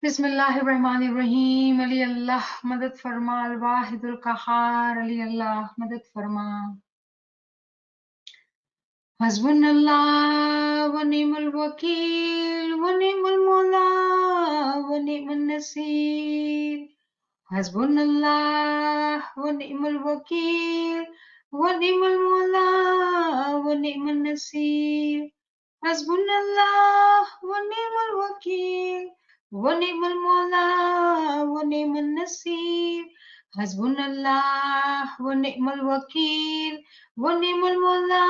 बिस्मिल्लाहिर्रहमानिर्रहीम। अली अल्लाह मदद फरमा, अल वाहिदुल कहार। अली अल्लाह मदद फरमा। हस्बुनल्लाह व निअमल वकील व निअमल मौला व निअमन नसीर। हस्बुनल्लाह व निअमल वकील व निअमल मौला व निअमन नसीर। हस्बुनल्लाह व निअमल वकील व निअमल मौला व निअमन नसीर। हस्बुनल्लाह व निअमल वकील व निअमल मौला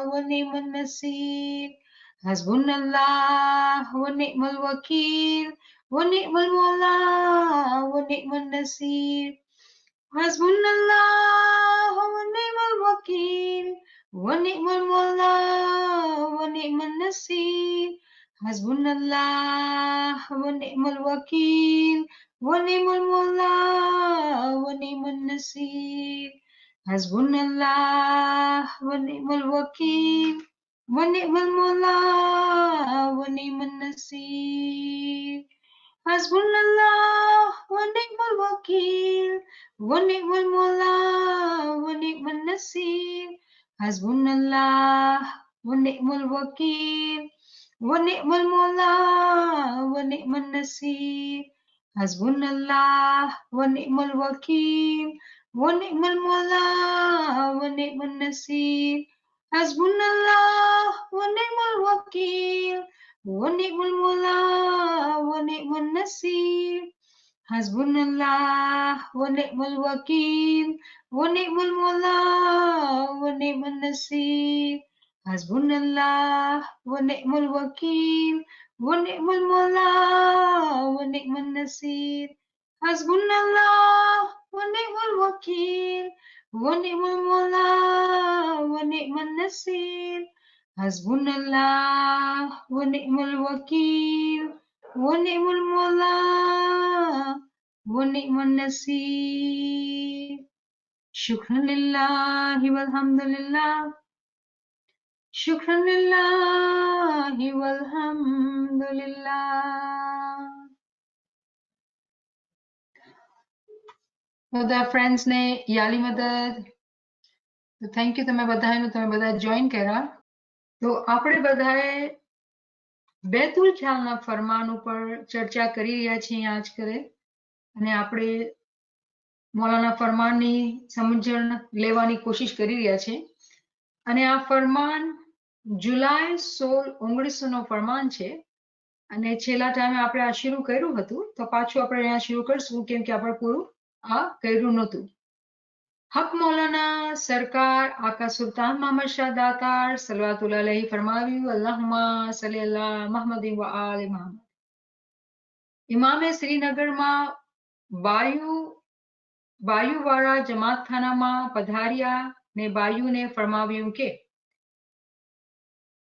व निअमन नसीर। हस्बुनल्लाह व निअमल वकील व निअमल मौला व निअमन नसीर। हस्बुनल्लाह व निअमल वकील व निअमल मौला व निअमन नसीर। हस्बुनल्लाह व निअमल वकील व निअमल मौला व निअमन नसीर। हस्बुनल्लाह व निअमल वकील व निअमल मौला व निअमन नसीर। हस्बुनल्लाह व निअमल वकील व निअमल मौला व निअमन नसीर। हस्बुनल्लाह व निअमल वकील व निअमल मौला व निअमन नसीर। हस्बुनल्लाह व निअमल वकील व निअमल मौला व निअमन नसीर। हस्बुनल्लाह व निअमल वकील व निअमल मौला व निअमन नसीर। हस्बुनल्लाह व निअमल वकील व निअमल मौला व निअमन नसीर। हस्बुनल्लाह व निअमल वकील व निअमल मौला व निअमन नसीर। हस्बुनल्लाह व निअमल वकील व निअमल मौला व निअमन नसीर। हस्बुनल्लाह व निअमल वकील व निअमल मौला व निअमन नसीर। शुक्रन लिल्लाहि वल्हम्दुलिल्लाह। शुक्रन लिल्लाहि वल्हम्दुलिल्लाह। બધા ફ્રેન્ડ્સ ને યાલી મદદ, તો થેન્ક યુ તમે બધા જોઈન કર્યા. તો આપણે બધાએ બેતુલ ખ્યાલના ફરમાન ઉપર ચર્ચા કરી રહ્યા છીએ આજ કરે, અને આપણે મૌલાના ફરમાનની સમજણ લેવાની કોશિશ કરી રહ્યા છે. અને આ ફરમાન જુલાઈ 16, 1900 ફરમાન છે. અને છેલ્લા ટાઈમે આપણે આ શરૂ કર્યું હતું, તો પાછું આપણે અહીંયા શરૂ કરશું, કેમ કે આપણે પૂરું આ કર્યું નહોતું. હક મૌલાના સરકાર આકા સુલતાન મોહમ્મદ શાહ દાતાર સલવાતુલ્લાહ અલૈહિ ફરમાવ્યું, અલ્લાહુમ્મા સલ્લી અલા મુહમ્મદ વ આલે મુહમ્મદ. ઇમામે શ્રીનગરમાં બાયુવાળા જમાતખાનામાં પધાર્યા ને બાયુને ફરમાવ્યું કે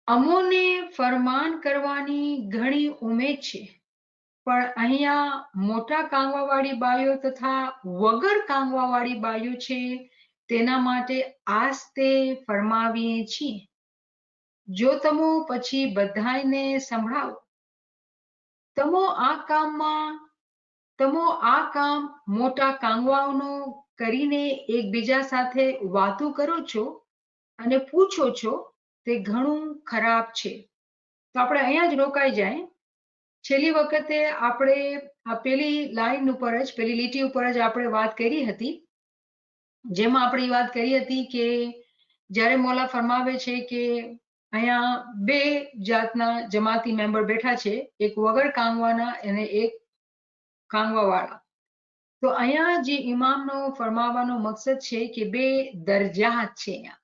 અમોને ફરમાન કરવાની ઘણી ઉમેદ છે, પણ અહીંયા મોટા કાંગવાવાળી બાઈઓ તથા વગર કાંગવાવાળી બાઈઓ છે, તેના માટે આસ્તે ફરમાવીએ છીએ. જો તમો પછી બધાયને સંભળાવો. તમો આ કામ મોટા કાંગવાઓનો કરીને એકબીજા સાથે વાતો કરો છો અને પૂછો છો, તે ઘણું ખરાબ છે. તો આપણે અહીંયા જ રોકાઈ જાય. છેલ્લી વખતે આપણે આ પેલી લાઈન ઉપર જ, પેલી લીટી ઉપર જ આપણે વાત કરી હતી, જેમાં આપણે વાત કરી હતી કે જ્યારે મૌલા ફરમાવે છે કે અહીંયા બે જાતના જમાતી મેમ્બર બેઠા છે, એક વગર કાંગવાના અને એક કાંગવાવાળા. તો અહીંયા જે ઇમામનો ફરમાવાનો મકસદ છે કે બે દરજાત છે અહીંયા.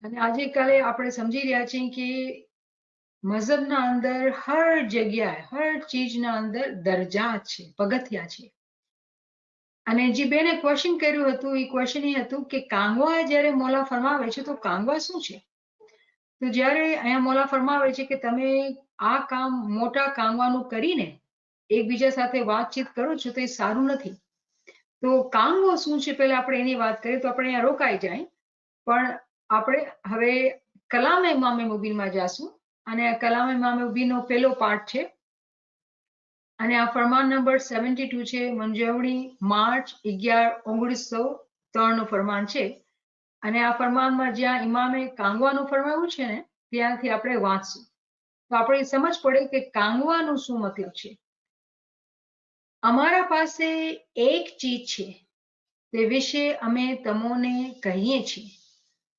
અને આજે કાલે આપણે સમજી રહ્યા છીએ કે મઝહબના અંદર હર જગ્યાએ હર ચીજના અંદર દરજાત છે, પગથિયા છે. અને જે બેને ક્વેશ્ચન કર્યું હતું, એ ક્વેશ્ચન એ હતું કે કાંગવા જ્યારે મૌલા ફરમાવે છે, તો કાંગવા શું છે? તો જ્યારે અહીંયા મૌલા ફરમાવે છે કે તમે આ કામ મોટા કાંગવાનું કરીને એકબીજા સાથે વાતચીત કરો છો, તો એ સારું નથી. તો કાંગવો શું છે, પહેલા આપણે એની વાત કરીએ તો આપણે અહીંયા રોકાઈ જાય. પણ આપણે હવે કલામ ઇમામે મુબીનમાં જાશું, અને કલામ ઇમામે મુબીનનો પહેલો પાર્ટ છે. અને આ ફરમાન નંબર 72 છે, મંજવણી માર્ચ 11, 1903 નું ફરમાન છે. અને આ ફરમાનમાં જ્યાં ઇમામે કાંગવાનું ફરમાવ્યું છે ને ત્યાંથી આપણે વાંચશું તો આપણે સમજ પડે કે કાંગવાનું શું મતલબ છે. અમારા પાસે એક ચીજ છે તે વિશે અમે તમોને કહીએ છીએ.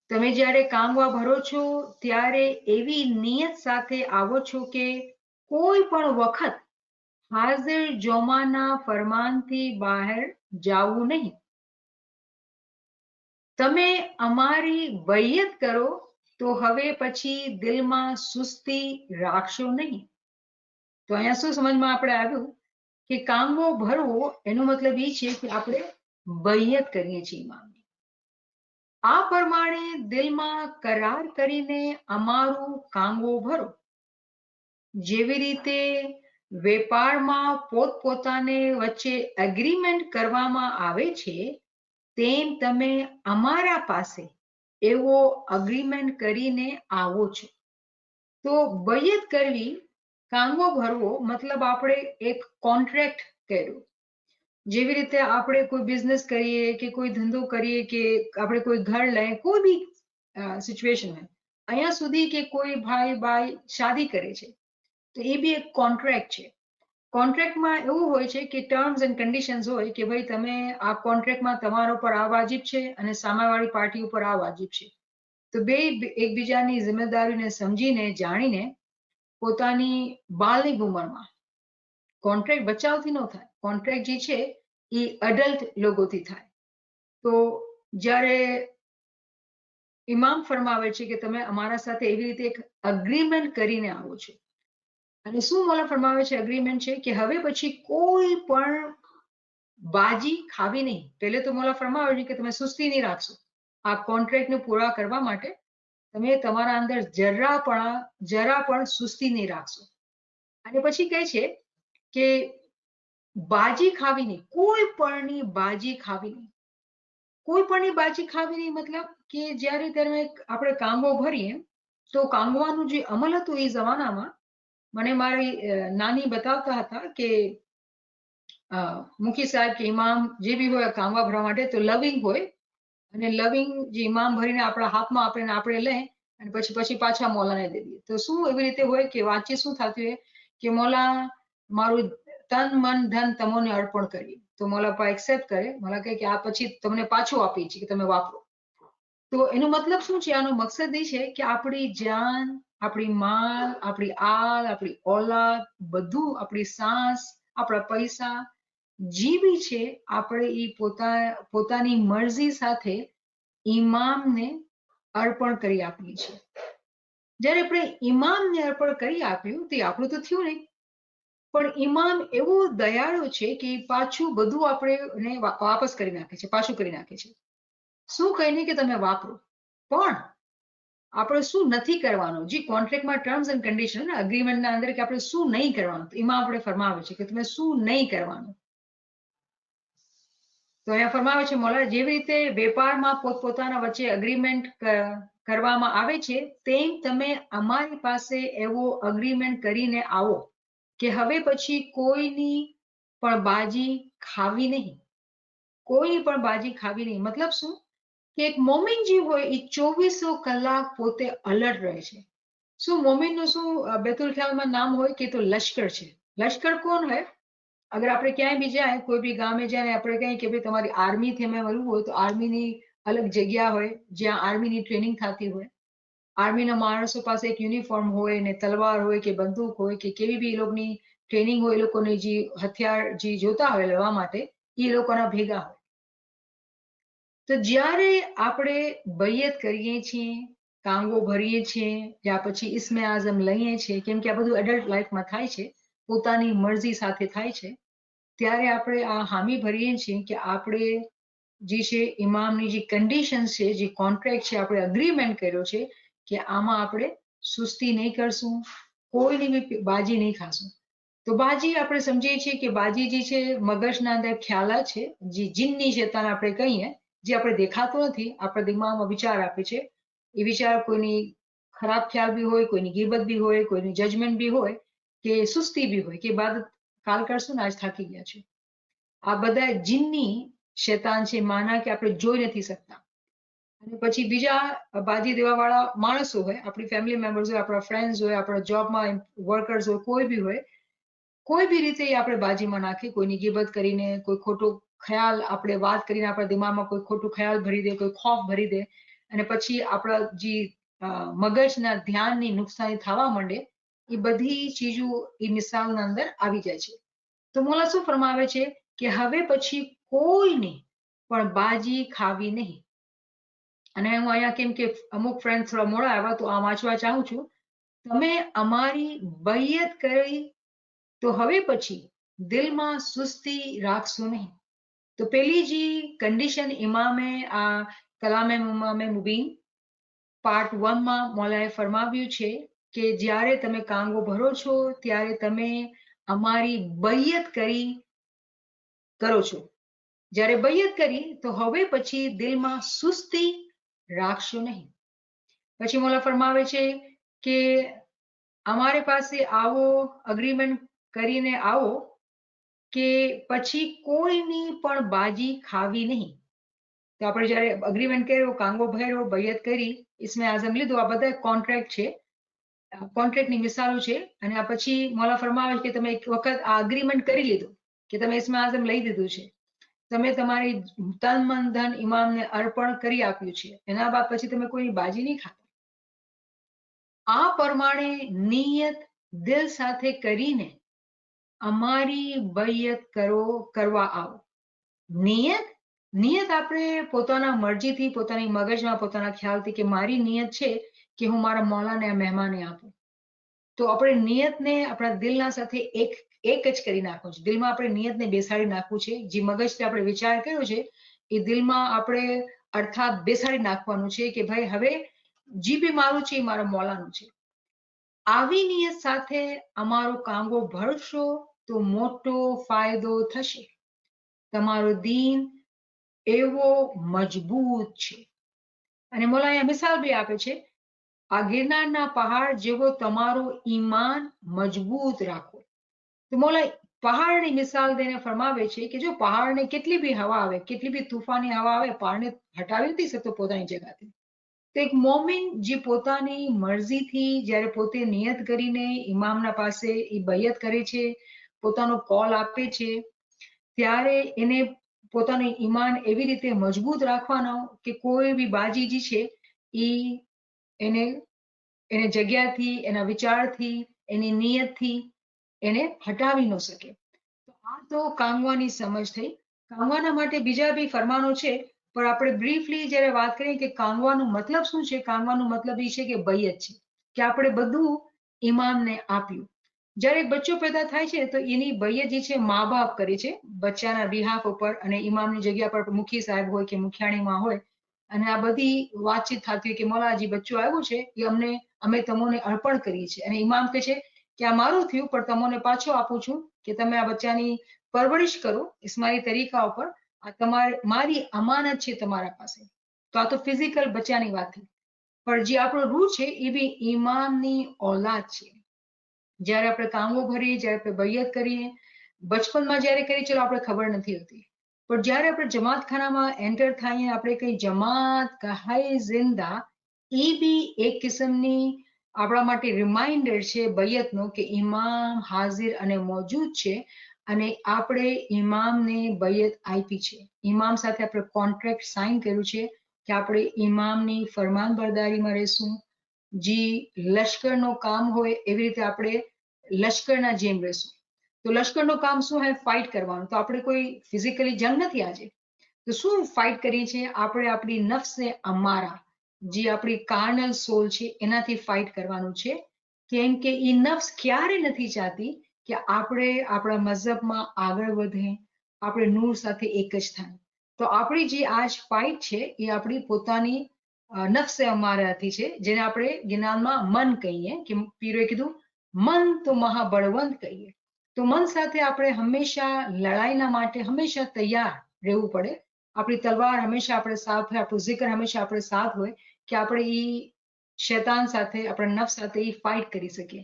તમે જ્યારે કાંગવા ભરો છો ત્યારે એવી નિયત સાથે આવો છો કે કોઈ પણ વખત હાજર જોમાના ફરમાનથી બહાર જાવું નહીં. તમે અમારી વૈયત કરો તો હવે પછી દિલમાં સુસ્તી રાખશો નહીં. તો અહીંયા શું સમજમાં આપણે આવ્યું કે કાંગવો ભરવો એનો મતલબ એ છે કે આપણે વૈયત કરીએ છીએ ઇમામની. આ પ્રમાણે દિલમાં કરાર કરીને અમારું કાંગવો ભરો. જેવી રીતે વેપારમાં પોતપોતાને વચ્ચે એગ્રીમેન્ટ કરવામાં આવે છે તેમ તમે અમારા પાસે એવો અગ્રીમેન્ટ કરીને આવો છો. તો વૈયત કરવી, કાંગવો ભરવો મતલબ આપણે એક કોન્ટ્રાક્ટ કર્યો. જેવી રીતે આપણે કોઈ બિઝનેસ કરીએ કે કોઈ ધંધો કરીએ કે આપણે કોઈ ઘર લઈએ, કોઈ બી સિચ્યુએશન હોય, અહીંયા સુધી કે કોઈ ભાઈ બાઈ શાદી કરે છે તો એ બી એક કોન્ટ્રાક્ટ છે. કોન્ટ્રાક્ટમાં એવું હોય છે કે ટર્મ્સ એન્ડ કન્ડિશન્સ હોય કે ભાઈ તમે આ કોન્ટ્રાક્ટમાં તમારા ઉપર આ વાજિબ છે અને સામેવાળી પાર્ટી ઉપર આ વાજિબ છે. તો બે એકબીજાની જિમ્મેદારીને સમજીને જાણીને પોતાની બાળની ઉંમરમાં, કોન્ટ્રાક્ટ બચાવથી ન થાય, કોન્ટ્રાક્ટ જે છે એ અડલ્ટ લોકોથી થાય. તો જ્યારે ઇમામ ફરમાવે છે કે તમે અમારા સાથે એવી રીતે એક અગ્રીમેન્ટ કરીને આવો છો. અને શું મોલા ફરમાવે છે એગ્રીમેન્ટ છે કે હવે પછી કોઈ પણ બાજી ખાવી નહીં. પહેલે તો મોલા ફરમાવે છે કે તમે સુસ્તી નહીં રાખશો. આ કોન્ટ્રાક્ટને પૂરા કરવા માટે તમે તમારા અંદર જરા પણ સુસ્તી નહીં રાખશો. અને પછી કહે છે કે બાજી ખાવી નહીં, કોઈ પણની બાજી ખાવી નહીં. કોઈ પણની બાજી ખાવી નહીં મતલબ કે જ્યારે તમે આપણે કાંગો ભરીએ તો કાંગવાનું જે અમલ હતું એ જમાનામાં મને મારી નાની બતાવતા હતા કે મુખી સાહેબ કે ઇમામ જે બી હોય કાંગવા ભરવા માટે તો લવિંગ હોય અને લવિંગ જે ઇમામ ભરીને આપણા હાથમાં આપે ને આપણે લઈ અને પછી પાછા મોલાને દે દઈએ. તો શું એવી રીતે હોય કે વાંચી શું થતું હોય કે મોલા મારું તન મન ધન તમોને અર્પણ કરીએ. તો મોલા પા એક્સેપ્ટ કરે, મોલા કહે કે આ પછી તમને પાછું આપીએ છીએ કે તમે વાપરો. તો એનો મતલબ શું છે? આનો મકસદ એ છે કે આપણી જાન, આપણી માલ, આપણી આલ, આપણી ઓલાદ, બધું, આપણી સાસ, આપણા પૈસા જે બી છે આપણે એ પોતાની મરજી સાથે ઇમામને અર્પણ કરી આપીએ છીએ. જ્યારે આપણે ઇમામને અર્પણ કરી આપ્યું તે આપણું તો થયું નહીં, પણ ઇમામ એવો દયાળુ છે કે પાછું બધું આપણે વાપસ કરી નાખે છે, પાછું કરી નાખે છે. શું કહીને કે તમે વાપરો, પણ આપણે શું નથી કરવાનું, જે કોન્ટ્રાક્ટમાં ટર્મ્સ એન્ડ કન્ડિશન અગ્રીમેન્ટના અંદર કે આપણે શું નહીં કરવાનું, એમાં આપણે ફરમાવે છે કે તમે શું નહીં કરવાનું. તો અહીંયા ફરમાવે છે મોલા જેવી રીતે વેપારમાં પોતપોતાના વચ્ચે અગ્રીમેન્ટ કરવામાં આવે છે તેમ તમે અમારી પાસે એવો અગ્રીમેન્ટ કરીને આવો કે હવે પછી કોઈની પણ બાજી ખાવી નહીં. કોઈની પણ બાજી ખાવી નહીં મતલબ શું કે એક મોમિન જે હોય એ 2400 કલાક પોતે અલર્ટ રહે છે. શું મોમિનનું શું બેતુલ ખ્યાલમાં નામ હોય કે તો લશ્કર છે. લશ્કર કોણ હોય? અગર આપણે ક્યાંય બી જાય, કોઈ બી ગામે જાય આપણે કહીએ કે ભાઈ તમારી આર્મીથી અમે મળવું હોય તો આર્મીની અલગ જગ્યા હોય જ્યાં આર્મીની ટ્રેનિંગ થતી હોય. આર્મીના માણસો પાસે એક યુનિફોર્મ હોય ને તલવાર હોય કે બંદૂક હોય કે કેવી બી એ લોકોની ટ્રેનિંગ હોય, એ લોકોને જે હથિયાર જે જોતા હોય લેવા માટે એ લોકોના ભેગા હોય. તો જ્યારે આપણે બૈયત કરીએ છીએ, કાંગો ભરીએ છીએ, યા પછી ઇસ્મે આઝમ લઈએ છીએ, કેમ કે આ બધું એડલ્ટ લાઈફમાં થાય છે, પોતાની મરજી સાથે થાય છે, ત્યારે આપણે આ હામી ભરીએ છીએ કે આપણે જે છે ઇમામની જે કન્ડિશન છે, જે કોન્ટ્રાક્ટ છે, આપણે અગ્રીમેન્ટ કર્યો છે કે આમાં આપણે સુસ્તી નહીં કરશું, કોઈની બી બાજી નહીં ખાશું. તો બાજી આપણે સમજીએ છીએ કે બાજી જે છે મગજના અંદર ખ્યાલ છે, જે જીનની શેતાન આપણે કહીએ, જે આપણે દેખાતો નથી, આપણા દિમાગમાં વિચાર આપે છે. એ વિચાર કોઈની ખરાબ ખ્યાલ બી હોય, કોઈની ગીબત બી હોય, કોઈની જજમેન્ટ બી હોય, કે સુસ્તી બી હોય, કે ઇબાદત કાલ કરશું ને આજ થાકી ગયા છે. આ બધા જીનની શેતાન છે, માના કે આપણે જોઈ નથી શકતા. અને પછી બીજા બાજી દેવા વાળા માણસો હોય, આપણી ફેમિલી મેમ્બર્સ હોય, આપણા ફ્રેન્ડ્સ હોય, આપણા જોબમાં વર્કર્સ હોય, કોઈ બી હોય, કોઈ બી રીતે એ આપણે બાજીમાં નાખી, કોઈની ગીબત કરીને, કોઈ ખોટો ખ્યાલ આપણે વાત કરીને આપણા દિમાગમાં કોઈ ખોટું ખ્યાલ ભરી દે, કોઈ ખોફ ભરી દે, અને પછી આપણા જે મગજના ધ્યાનની નુકસાની થવા માંડે, એ બધી ચીજો એ મિસાલના અંદર આવી જાય છે. તો મોલા શું ફરમાવે છે કે હવે પછી કોઈને પણ બાજી ખાવી નહીં. અને હું અહીંયા કેમ કે અમુક ફ્રેન્ડ થોડા મોડા આવ્યા તો આ વાંચવા ચાહું છું. તમે અમારી બૈયત કરી તો હવે પછી દિલમાં સુસ્તી રાખશો નહીં. તો પેલી જે કન્ડિશન ઇમામે આ કલામે ઇમામે મુબીન પાર્ટ 1 માં મોલાએ ફરમાવ્યું છે કે જ્યારે તમે કાંગો ભરો છો ત્યારે તમે અમારી બૈયત કરો છો. જ્યારે બૈયત કરી તો હવે પછી દિલમાં સુસ્તી રાખશો નહીં. પછી મોલા ફરમાવે છે કે અમારી પાસે આવો અગ્રીમેન્ટ કરીને આવો કે પછી કોઈની પણ બાજી ખાવી નહીં. તો આપણે જ્યારે અગ્રીમેન્ટ કર્યો, કાંગો ભર્યો, બૈયત કરી, ઇસ્મે આઝમ લીધું, આ બધા કોન્ટ્રાક્ટ છે, કોન્ટ્રાક્ટની મિસાલો છે. અને આ પછી મોલા ફરમાવે કે તમે એક વખત આ અગ્રીમેન્ટ કરી લીધું કે તમે ઇસ્મે આઝમ લઈ દીધું છે, તમે તમારી તન મન ધન ઇમામને અર્પણ કરી આપ્યું છે, એના બાદ પછી તમે કોઈ બાજી નહીં ખાતા. આ પ્રમાણે નિયત દિલ સાથે કરીને અમારી બૈયત કરવા આવો. નિયત આપણે પોતાના મરજીથી, પોતાની મગજમાં, પોતાના ખ્યાલથી કે મારી નિયત છે કે હું મારા મોલાને આ મહેમાને આપું, તો આપણે નિયતને આપણા દિલના સાથે એક જ કરી નાખવું છે. દિલમાં આપણે નિયતને બેસાડી નાખવું છે. જે મગજથી આપણે વિચાર કર્યો છે એ દિલમાં આપણે અર્થાત બેસાડી નાખવાનું છે કે ભાઈ હવે જે બી મારું છે એ મારા મોલાનું છે. આવી નિયત સાથે અમારો કાંગો ભરશો તો મોટો ફાયદો થશે. તમારો દીન એવો મજબૂત છે. અને મોલા અહીંયા મિસાલ બી આપે છે, આ ગિરનારના પહાડ જેવો તમારો ઈમાન મજબૂત રાખો. તો મોલા પહાડની મિસાલ દઈને ફરમાવે છે કે જો પહાડને કેટલી બી હવા આવે, કેટલી બી તૂફાની હવા આવે, પહાડને હટાવી નથી શકતો પોતાની જગ્યાથી. તો એક મોમિન જે પોતાની મરજીથી જ્યારે પોતે નિયત કરીને ઇમામના પાસે એ બૈયત કરે છે, પોતાનો કોલ આપે છે, ત્યારે એને પોતાનું ઈમાન એવી રીતે મજબૂત રાખવાનો કે કોઈ બી બાજી જે છે એ એને જગ્યાથી, એના વિચારથી, એની નિયતથી એને હટાવી ન શકે. તો આ તો કાંગવાની સમજ થઈ. કાંગવાના માટે બીજા બી ફરમાનો છે, પણ આપણે બ્રીફલી જ્યારે વાત કરીએ કે કાંગવાનો મતલબ શું છે, કાંગવાનો મતલબ એ છે કે બૈયત છે, કે આપણે બધું ઇમામને આપ્યું. જ્યારે બચ્ચો પેદા થાય છે તો એની બૈયત જે છે મા બાપ કરે છે બચ્ચાના બિહાફ ઉપર, અને ઇમામની જગ્યા પર મુખી સાહેબ હોય કે મુખિયાણીમાં હોય, અને આ બધી વાતચીત થતી હોય કે મોલા જે બચ્ચું આવ્યું છે એ અમે તમને અર્પણ કરીએ છીએ. અને ઇમામ કહે છે કે આ મારું થયું પણ તમને પાછો આપું છું કે તમે આ બચ્ચાની પરવરિશ કરો ઇસ્માઇલી તરીકા ઉપર. આ મારી અમાનત છે તમારા પાસે. તો આ તો ફિઝિકલ બચ્ચાની વાત થઈ. પણ જે આપણો રૂહ છે એ બી ઇમામની ઓલાદ છે. જ્યારે આપણે કાંગો ભરીએ, જ્યારે આપણે બૈયત કરીએ, બચપનમાં જ્યારે કરીએ ચલો આપણે ખબર નથી હોતી, પણ જ્યારે આપણે જમાતખાનામાં એન્ટર થઈએ, આપણે કઈ જમાત કહાઈ જિંદા, એ બી એક કિસ્મની આપણા માટે રિમાઇન્ડર છે બૈયતનો કે ઇમામ હાજર અને મોજૂદ છે, અને આપણે ઇમામને બૈયત આપી છે. ઇમામ સાથે આપણે કોન્ટ્રાક્ટ સાઇન કર્યું છે કે આપણે ઇમામની ફરમાનબરદારીમાં રહેશું. જે લશ્કરનું કામ હોય એવી રીતે આપણે લશ્કરના જેમ રહેશું. તો લશ્કરનું કામ શું હોય? ફાઇટ કરવાનું. તો આપણે કોઈ ફિઝિકલી જંગ નથી આજે. તો શું ફાઇટ કરીએ છીએ? આપણે આપણી નફ્સે અમારા, જે આપણી કાર્નલ સોલ છે, એનાથી ફાઇટ કરવાનું છે. કેમ કે એ નફ્સ ક્યારે નથી ચાહતી કે આપણે આપણા મઝહબમાં આગળ વધે, આપણે નૂર સાથે એક જ થાય. તો આપણી જે આજ ફાઇટ છે એ આપણી પોતાની નફ્સે અમારાથી છે, જેને આપણે જ્ઞાનમાં મન કહીએ, કે પીરોએ કીધું મન તો મહાબળવંત કહીએ. તો મન સાથે આપણે હંમેશા લડાઈના માટે હંમેશા તૈયાર રહેવું પડે. આપણી તલવાર હંમેશા આપણે સાથ હોય, આપણું zikr હંમેશા આપણે સાથ હોય, કે આપણે એ શૈતાન સાથે, આપણા નફ્સ સાથે એ ફાઇટ કરી શકીએ.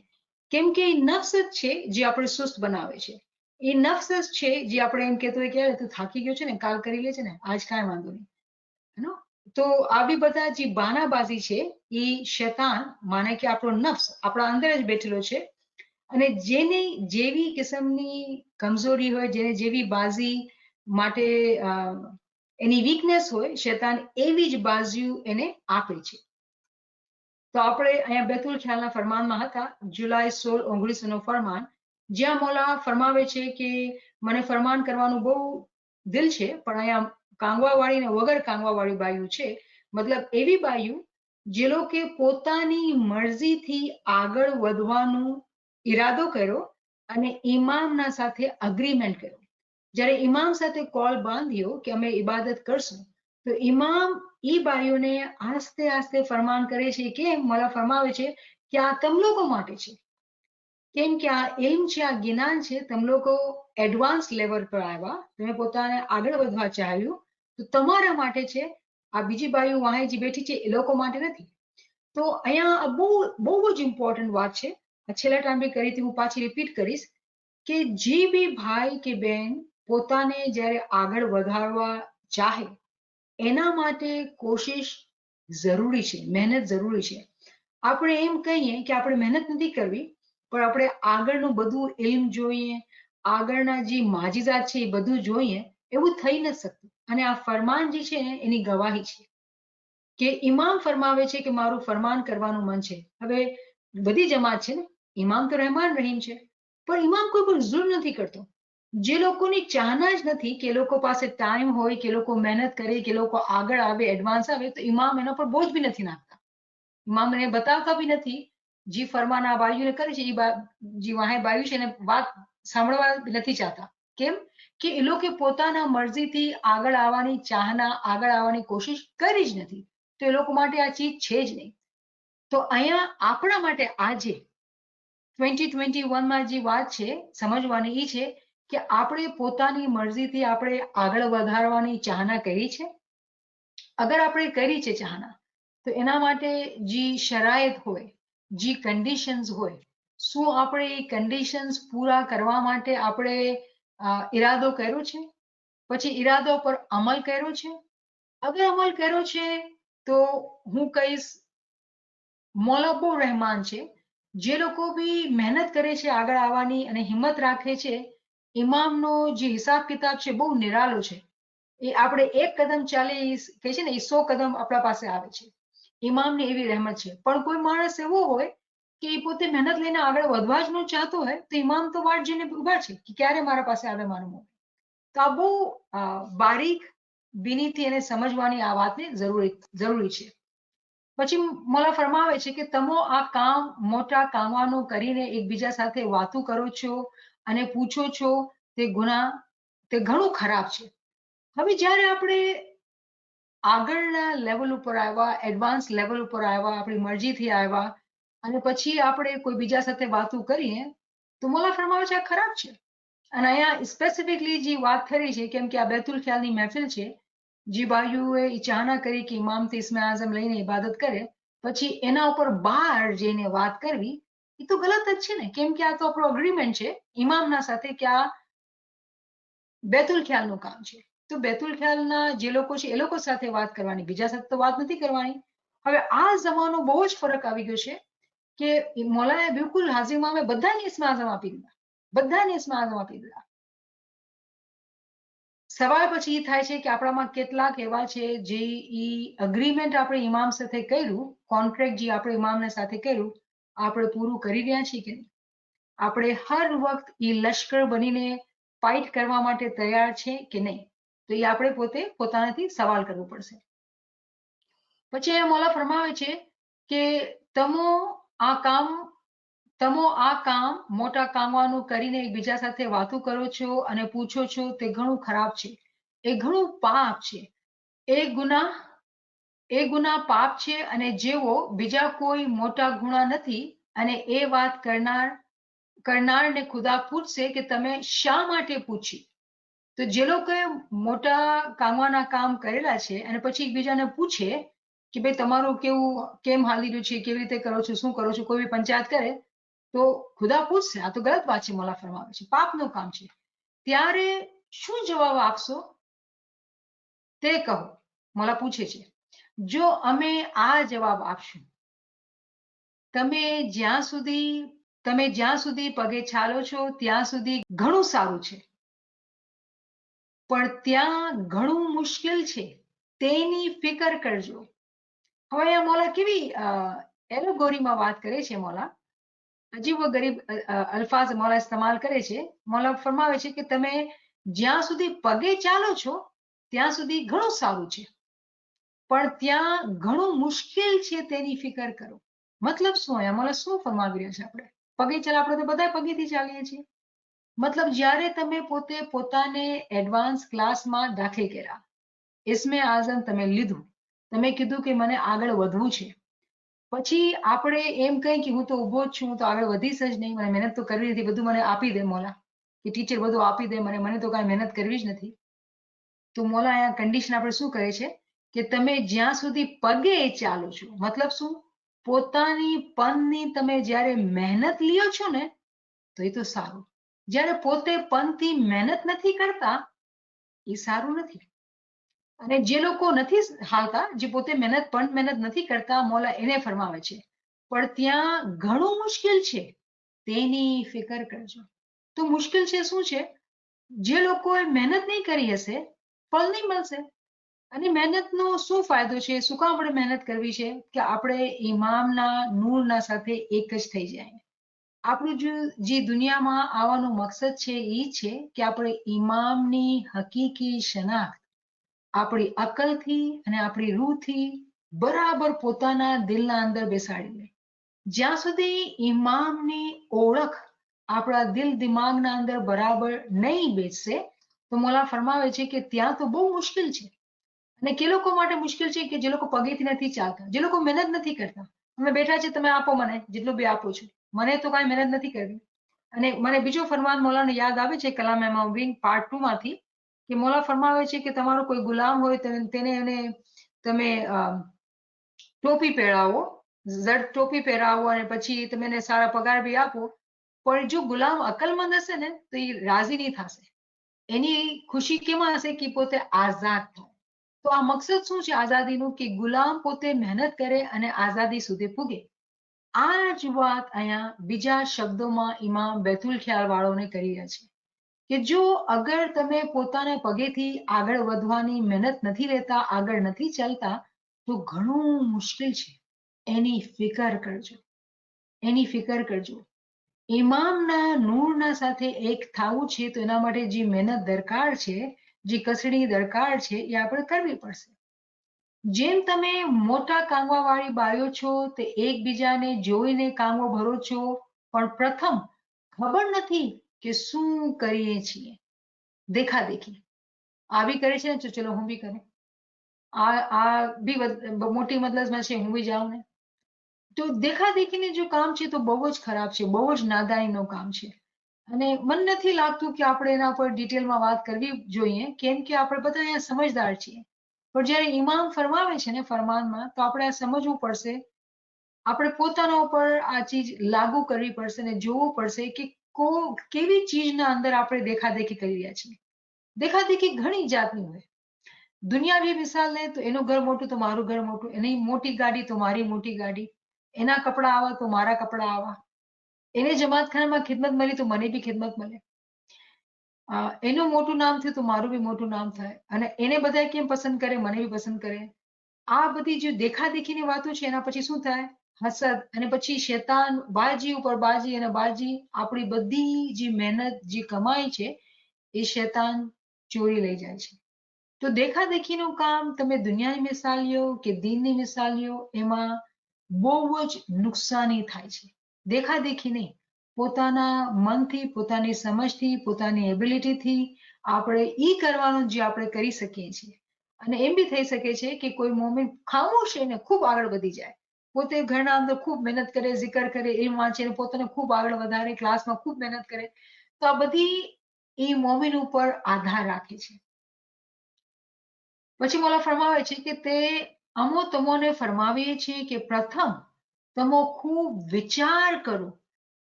કેમ કે એ નફ્સ જ છે જે આપણે સુસ્ત બનાવે છે. એ નફ્સ છે જે આપણે એમ કહેતો હોય કે તું થાકી ગયો છે ને, કાલ કરી લે છે ને, આજ કાંઈ વાંધો નહીં. નો તો આવી બધા જે બાનાબાજી છે એ શૈતાન માને કે આપણો નફ્સ આપણા અંદર જ બેઠેલો છે, અને જેની જેવી કિસ્મની કમજોરી હોય, જેને જેવી બાજી માટે એની વીકનેસ હોય, શૈતાન એવી જ બાજુ એને આપે છે. તો આપણે અહીંયા બેતુલ ખ્યાલના ફરમાનમાં હતા, જુલાઈ 16, 1900 નો ફરમાન, જ્યાં મોલા ફરમાવે છે કે મને ફરમાન કરવાનું બહુ દિલ છે, પણ અહીંયા કાંગવાવાળી ને વગર કાંગવાવાળી બાયુ છે. મતલબ એવી બાયુ જે લોકો પોતાની મરજીથી આગળ વધવાનું ઈરાદો કર્યો અને ઇમામના સાથે અગ્રીમેન્ટ કર્યો. જ્યારે ઇમામ સાથે કોલ બાંધ્યો કે અમે ઇબાદત કરશું, તો ઇમામ ઈ બાઈઓને આસ્તે આસ્તે ફરમાન કરે છે કે મોલા ફરમાવે છે કે આ તમ લોકો માટે છે, કેમ કે આ ઇલ્મ છે, આ જ્ઞાન છે, તમ લોકો એડવાન્સ લેવલ પર આવ્યા, તમે પોતાને આગળ વધવા ચાહ્યું, તો તમારા માટે છે. આ બીજી બાઈઓ વાહે જે બેઠી છે એ લોકો માટે નથી. તો અહીંયા બહુ બહુ જ ઇમ્પોર્ટન્ટ વાત છે. છેલ્લા ટાઈમે કરી હતી, હું પાછી રિપીટ કરીશ કે જે બી ભાઈ કે બહેન પોતાને જ્યારે આગળ વધારવા ચાહે, એના માટે કોશિશ જરૂરી છે, મહેનત જરૂરી છે. આપણે એમ કહીએ કે આપણે મહેનત નથી કરવી, પણ આપણે આગળનું બધું ઇલ્મ જોઈએ, આગળના જે માજીજાત છે એ બધું જોઈએ, એવું થઈ નથી શકતું. અને આ ફરમાન જે છે એની ગવાહી છે કે ઇમામ ફરમાવે છે કે મારું ફરમાન કરવાનું મન છે. હવે બધી જમાત છે ને, ઇમામ તો રહેમાન રહીમ છે, પણ ઇમામ કોઈ પણ જુલ્મ નથી કરતો. જે લોકોની ચાહના જ નથી કે લોકો પાસે ટાઈમ હોય, કે લોકો મહેનત કરે, કે લોકો આગળ આવે, એડવાન્સ આવે, તો ઇમામ એના પર બોજ બી નથી નાખતા. ઇમામ એને બતાવતા બી નથી. જે ફરમાન આ બાયુને કરે છે, જે વાહે બાયુ છે એને વાત સાંભળવા નથી ચાહતા. કેમ કે એ લોકો પોતાના મરજીથી આગળ આવવાની ચાહના, આગળ આવવાની કોશિશ કરી જ નથી. તો એ લોકો માટે આ ચીજ છે જ નહીં. તો અહીંયા આપણા માટે આજે 2021માં જે વાત છે સમજવાની એ છે કે આપણે પોતાની મરજીથી આપણે આગળ વધારવાની ચાહના કરી છે. અગર આપણે કરી છે ચાહના, તો એના માટે જે શરાયત હોય, જે કન્ડિશન્સ હોય, શું આપણે એ કન્ડિશન્સ પૂરા કરવા માટે આપણે ઈરાદો કર્યો છે, પછી ઈરાદો પર અમલ કર્યો છે. અગર અમલ કર્યો છે તો હું કહીશ મૌલા બહુ રહેમાન છે. જે લોકો બી મહેનત કરે છે આગળ આવવાની અને હિંમત રાખે છે, ઇમામનો જે હિસાબ કિતાબ છે બહુ નિરાળો છે. એ આપણે એક કદમ ચાલે કહે છે ને, એ 100 કદમ આપણા પાસે આવે છે. ઇમામની એવી રહેમત છે. પણ કોઈ માણસ એવો હોય કે એ પોતે મહેનત લઈને આગળ વધવા જ ન ચાહતો હોય, તો ઇમામ તો વાટ જોઈને ઉભા છે કે ક્યારે મારા પાસે આવે મારું મોં. તો આ બહુ બારીક બીનીથી એને સમજવાની આ વાતને જરૂરી છે. પછી મોલા ફરમાવે છે કે તમો આ કામ મોટા કામવાનો કરીને એકબીજા સાથે વાતો કરો છો અને પૂછો છો, તે ઘણું ખરાબ છે. હવે જ્યારે આપણે આગળના લેવલ ઉપર આવ્યા, એડવાન્સ લેવલ ઉપર આવ્યા, આપણી મરજીથી આવ્યા, અને પછી આપણે કોઈ બીજા સાથે વાતો કરીએ, તો મોલા ફરમાવે છે આ ખરાબ છે. અને અહીંયા સ્પેસિફિકલી જે વાત કરી છે, કેમ કે આ બેતુલ ખ્યાલની મહેફિલ છે, જે બાયુએ ચાહના કરી કે ઇમામથી ઇસ્મે આઝમ લઈને ઇબાદત કરે, પછી એના ઉપર બહાર જઈને વાત કરવી, એ તો ગલત જ છે ને. કેમ કે આ તો આપણો અગ્રીમેન્ટ છે ઇમામના સાથે કે આ બેતુલ ખ્યાલનું કામ છે. તો બેતુલ ખ્યાલના જે લોકો છે એ લોકો સાથે વાત કરવાની, બીજા સાથે તો વાત નથી કરવાની. હવે આ જમાનો બહુ જ ફરક આવી ગયો છે કે મૌલાએ બિલકુલ હાજી ઇમામે બધાને ઇસ્મે આઝમ આપી દીધા, બધાને ઇસ્મે આઝમ આપી દીધા. સવાલ પછી એ થાય છે કે આપણામાં કેટલાક એવા છે જે અગ્રીમેન્ટ આપણે ઇમામ સાથે કર્યું, કોન્ટ્રાક્ટ જે આપણે ઇમામને સાથે કર્યું, આપણે પૂરું કરી રહ્યા છીએ કે નહીં. આપણે હર વખત એ લશ્કર બનીને ફાઇટ કરવા માટે તૈયાર છે કે નહીં, તો એ આપણે પોતે પોતાનાથી સવાલ કરવો પડશે. પછી એ મૌલા ફરમાવે છે કે તમો આ કામ મોટા કામવાનું કરીને એકબીજા સાથે વાતો કરો છો અને પૂછો છો, તે ઘણું ખરાબ છે, એ ઘણું પાપ છે, એ ગુનાહ પાપ છે. અને જેવો બીજા કોઈ મોટા ગુના નથી, અને એ વાત કરનારને ખુદા પૂછશે કે તમે શા માટે પૂછી. તો જે લોકોએ મોટા કામવાના કામ કરેલા છે અને પછી એકબીજાને પૂછે કે ભાઈ તમારું કેમ હાલી રહ્યું છે, કેવી રીતે કરો છો, શું કરો છો, કોઈ બી પંચાયત કરે, તો ખુદા પૂછશે. આ તો ગલત વાત છે, મૌલા ફરમાવે છે, પાપનું કામ છે. ત્યારે શું જવાબ આપશો તે કહો. મોલા પૂછે છે, જો અમે આ જવાબ આપશું, તમે જ્યાં સુધી પગે ચાલો છો ત્યાં સુધી ઘણું સારું છે, પણ ત્યાં ઘણું મુશ્કેલ છે તેની ફિકર કરજો. હવે અહીંયા મોલા કેવી એલોગોરીમાં વાત કરે છે. મોલા અજીબો ગરીબ અલ્ફાઝ મોલા ઇસ્તેમાલ કરે છે. મોલા ફરમાવે છે કે તમે જ્યાં સુધી પગે ચાલો છો ત્યાં સુધી ઘણું સારું છે, પણ ત્યાં ઘણું મુશ્કેલ છે તેની ફિકર કરો. મતલબ શું? અહીંયા મોલા શું ફરમાવી રહ્યા છે? આપણે પગે ચાલે, આપણે તો બધા પગેથી ચાલીએ છીએ. મતલબ જ્યારે તમે પોતે પોતાને એડવાન્સ ક્લાસમાં દાખલ કર્યા, ઇસ્મે આઝમ તમે લીધું, તમે કીધું કે મને આગળ વધવું છે, પછી આપણે એમ કહી કે હું તો ઊભો જ છું, હું તો આગળ વધીશ જ નહીં, મને મહેનત તો કરવી નથી, બધું મને આપી દે મોલા, કે ટીચર બધું આપી દે મને તો કાંઈ મહેનત કરવી જ નથી. તો મોલા અહીંયા કન્ડિશન આપણે શું કરે છે કે તમે જ્યાં સુધી પગે ચાલો છો, મતલબ શું? પોતાની પનની તમે જ્યારે મહેનત લ્યો છો ને તો એ તો સારું. જ્યારે પોતે પનથી મહેનત નથી કરતા એ સારું નથી. અને જે લોકો નથી હાલતા, જે પોતે મહેનત નથી કરતા, મોલા એને ફરમાવે છે, પણ ત્યાં ઘણું મુશ્કેલ છે તેની ફિકર કરજો. તો મુશ્કેલ છે શું છે? જે લોકોએ મહેનત નહીં કરી હશે ફળ નહીં મળશે. અને મહેનતનો શું ફાયદો છે? શું કામ આપણે મહેનત કરવી છે? કે આપણે ઇમામના નૂરના સાથે એક જ થઈ જાય. આપણું જે દુનિયામાં આવવાનો મકસદ છે એ છે કે આપણે ઇમામની હકીકી શનાખ્ત આપણી અકલથી અને આપણી રૂહથી બરાબર પોતાના દિલના અંદર બેસાડી લે. જ્યાં સુધી ઇમામની ઓળખ આપણા દિલ દિમાગના અંદર બરાબર નહીં બેસશે તો મોલા ફરમાવે છે કે ત્યાં તો બહુ મુશ્કેલ છે. અને કે લોકો માટે મુશ્કેલ છે કે જે લોકો પગેથી નથી ચાલતા, જે લોકો મહેનત નથી કરતા. અમે બેઠા છે, તમે આપો મને જેટલું બી આપો છો, મને તો કાંઈ મહેનત નથી કરવી. અને મને બીજો ફરમાન મોલાને યાદ આવે છે કલામ મુબીન પાર્ટ 2 માંથી, કે મોલા ફરમાવે છે કે તમારો કોઈ ગુલામ હોય તેને એને તમે ટોપી પહેરાવો, ઝડ ટોપી પહેરાવો અને પછી તમે એને સારા પગાર બી આપો, પણ જો ગુલામ અકલમંદ હશે ને તો એ રાજી નહીં થશે. એની ખુશી કેમાં હશે કે પોતે આઝાદ થાય. તો આ મકસદ શું છે આઝાદીનું? કે ગુલામ પોતે મહેનત કરે અને આઝાદી સુધી પૂગે. આ જ વાત અહીંયા બીજા શબ્દોમાં ઇમામ બેતુલ ખ્યાલ વાળોને કરી રહ્યા છે કે જો અગર તમે પોતાના પગેથી આગળ વધવાની મહેનત નથી લેતા, આગળ નથી ચાલતા, તો ઘણું મુશ્કેલ છે. એની ફિકર કરજો, એની ફિકર કરજો. ઇમામના નૂરના સાથે એક થવું છે તો એના માટે જે મહેનત દરકાર છે, જે કસડી દરકાર છે, એ આપણે કરવી પડશે. જેમ તમે મોટા કાંગવા વાળી બાયો છો તે એકબીજાને જોઈને કાંગો ભરો છો, પણ પ્રથમ ખબર નથી કે શું કરીએ છીએ. દેખાદેખી આ બી કરે છે ને, ચલો હું બી કરું, આ બી મોટી મતલબમાં છે, હું બી જાઉં ને. તો દેખાદેખીને જો કામ છે તો બહુ જ ખરાબ છે, બહુ જ નાદાનીનું કામ છે. અને મને નથી લાગતું કે આપણે એના પર ડિટેલમાં વાત કરવી જોઈએ, કેમ કે આપણે બધા અહીંયા સમજદાર છીએ. પણ જ્યારે ઇમામ ફરમાવે છે ને ફરમાનમાં, તો આપણે આ સમજવું પડશે, આપણે પોતાના ઉપર આ ચીજ લાગુ કરવી પડશે અને જોવું પડશે કે કેવી ચીજના અંદર આપણે દેખાદેખી કરી રહ્યા છીએ. દેખાદેખી ઘણી જાતની હોય. દુનિયાવી મિસાલ લે તો એનું ઘર મોટું તો મારું ઘર મોટું, એની મોટી ગાડી તો મારી મોટી ગાડી, એના કપડા આવા તો મારા કપડા આવા, એને જમાતખાનામાં ખિદમત મળી તો મને બી ખિદમત મળે, એનું મોટું નામ થયું તો મારું બી મોટું નામ થાય, અને એને બધા કેમ પસંદ કરે, મને બી પસંદ કરે. આ બધી જે દેખાદેખીની વાતો છે એના પછી શું થાય? હસદ, અને પછી શેતાન બાજી ઉપર બાજી અને બાજી આપણી બધી જે મહેનત, જે કમાઈ છે એ શેતાન ચોરી લઈ જાય છે. તો દેખાદેખીનું કામ તમે દુનિયાની મિસાલ લ્યો કે દીનની મિસાલ લ્યો, એમાં બહુ જ નુકસાની થાય છે. દેખાદેખી નહીં, પોતાના મનથી, પોતાની સમજથી, પોતાની એબિલિટીથી આપણે ઈ કરવાનું જે આપણે કરી શકીએ છીએ. અને એમ બી થઈ શકે છે કે કોઈ મોમિન ખામોશ રહીને ખૂબ આગળ વધી જાય, પોતે ઘરના અંદર ખૂબ મહેનત કરે, zikr કરે, ઇલ્મ વાંચે, પોતાને ખૂબ આગળ વધારે, ક્લાસમાં ખૂબ મહેનત કરે. તો આ બધી એ મોમિન ઉપર આધાર રાખે છે. પછી મોલા ફરમાવે છે કે તે અમો તમોને ફરમાવીએ છીએ કે પ્રથમ તમો ખૂબ વિચાર કરો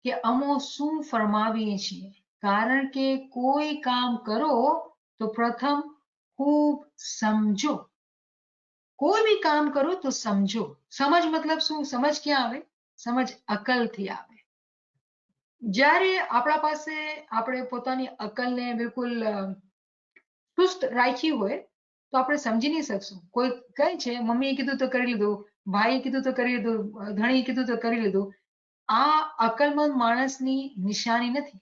કે અમો શું ફરમાવીએ છીએ. કારણ કે કોઈ કામ કરો તો પ્રથમ ખૂબ સમજો. કોઈ બી કામ કરો તો સમજો. સમજ મતલબ શું? સમજ ક્યાં આવે? સમજ અકલથી આવે. જ્યારે આપણા પાસે આપણે પોતાની અકલને બિલકુલ ચુસ્ત રાખી હોય તો આપણે સમજી નહીં શકશું. કોઈ કહે છે મમ્મીએ કીધું તો કરી લીધું, ભાઈએ કીધું તો કરી લીધું, ધણીએ કીધું તો કરી લીધું. આ અકલમંદ માણસની નિશાની નથી.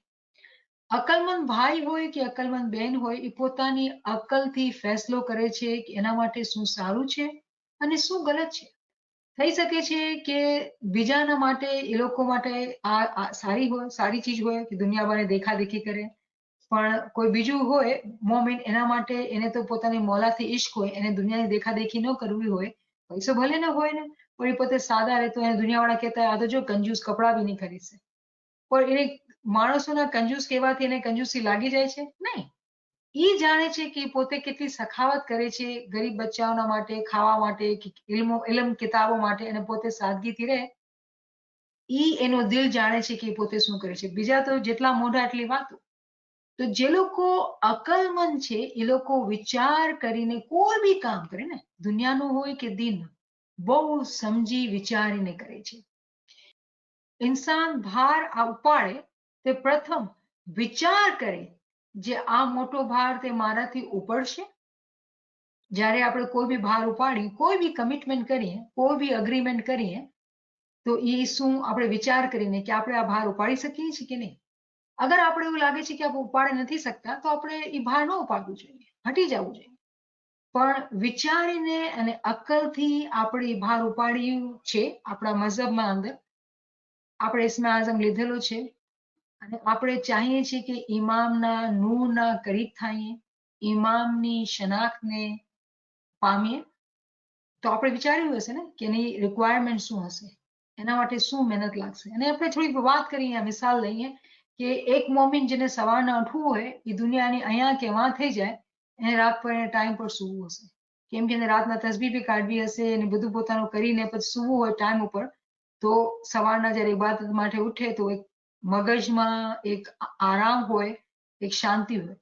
અકલમંદ ભાઈ હોય કે અકલમંદ બહેન હોય એ પોતાની અકલથી ફેસલો કરે છે કે એના માટે શું સારું છે અને શું ગલત છે. થઈ શકે છે કે બીજાના માટે એ લોકો માટે આ સારી ચીજ હોય કે દુનિયાભરે દેખાદેખી કરે, પણ કોઈ બીજું હોય મોમેન એના માટે એને તો પોતાની મોલાથી ઈશ્ક હોય, એને દુનિયાની દેખાદેખી ન કરવી હોય, પૈસો ભલે ન હોય ને પણ એ પોતે સાદા રહેતો એને દુનિયાવાળા કહેતા આ તો જો કંજૂસ કપડાં બી નહીં ખરીદશે, પણ એને માણસોના કંજૂસ કહેવાથી એને કંજૂસી લાગી જાય છે? નહીં. એ જાણે છે કે પોતે કેટલી સખાવત કરે છે ગરીબ બચ્ચાઓના માટે, ખાવા માટે, ઇલમ કિતાબો માટે, અને પોતે સાદગીથી રહે. એનો દિલ જાણે છે કે પોતે શું કરે છે. બીજા તો જેટલા મોઢા એટલી વાતો. તો જે લોકો અકલમંદ છે એ લોકો વિચાર કરીને કોઈ બી કામ કરે ને, દુનિયાનું હોય કે દીનનું, બહુ સમજી વિચારીને કરે છે. ઇન્સાન ભાર ઉપાડે તે પ્રથમ વિચાર કરે જે આ મોટો ભાર તે મારાથી ઉપડશે. જ્યારે આપણે કોઈ બી ભાર ઉપાડીએ, કોઈ બી કમિટમેન્ટ કરીએ, કોઈ બી અગ્રીમેન્ટ કરીએ તો એ શું આપણે વિચાર કરીને કે આપણે આ ભાર ઉપાડી શકીએ છીએ કે નહીં. અગર આપણે એવું લાગે છે કે આપણે ઉપાડી નથી શકતા તો આપણે એ ભાર ન ઉપાડવું જોઈએ, હટી જવું જોઈએ. પણ વિચારીને અને અક્કલથી આપણે એ ભાર ઉપાડ્યું છે. આપણા મઝહબમાં અંદર આપણે ઇસ્મે આઝમ લીધેલો છે અને આપણે ચાહીએ છીએ કે ઇમામના નૂરના કરીબ થઈએ, ઇમામની શનાખ્તને પામીએ. તો આપણે વિચાર્યું હશે ને કે એની રિક્વાયરમેન્ટ શું હશે, એના માટે શું મહેનત લાગશે. અને આપણે થોડીક વાત કરીએ, મિસાલ લઈએ કે એક મોમિન જેને સવારના ઉઠવું હોય એ દુનિયાની અહીંયા કે વાં થઈ જાય, એને રાત પર એને ટાઈમ પર સૂવું હશે, કેમ કે એને રાતના તસબીહ બી કાઢવી હશે અને બધું પોતાનું કરીને પછી સૂવું હોય ટાઈમ ઉપર. તો સવારના જ્યારે ઇબાદત માટે ઉઠે તો એક મગજમાં એક આરામ હોય, એક શાંતિ હોય.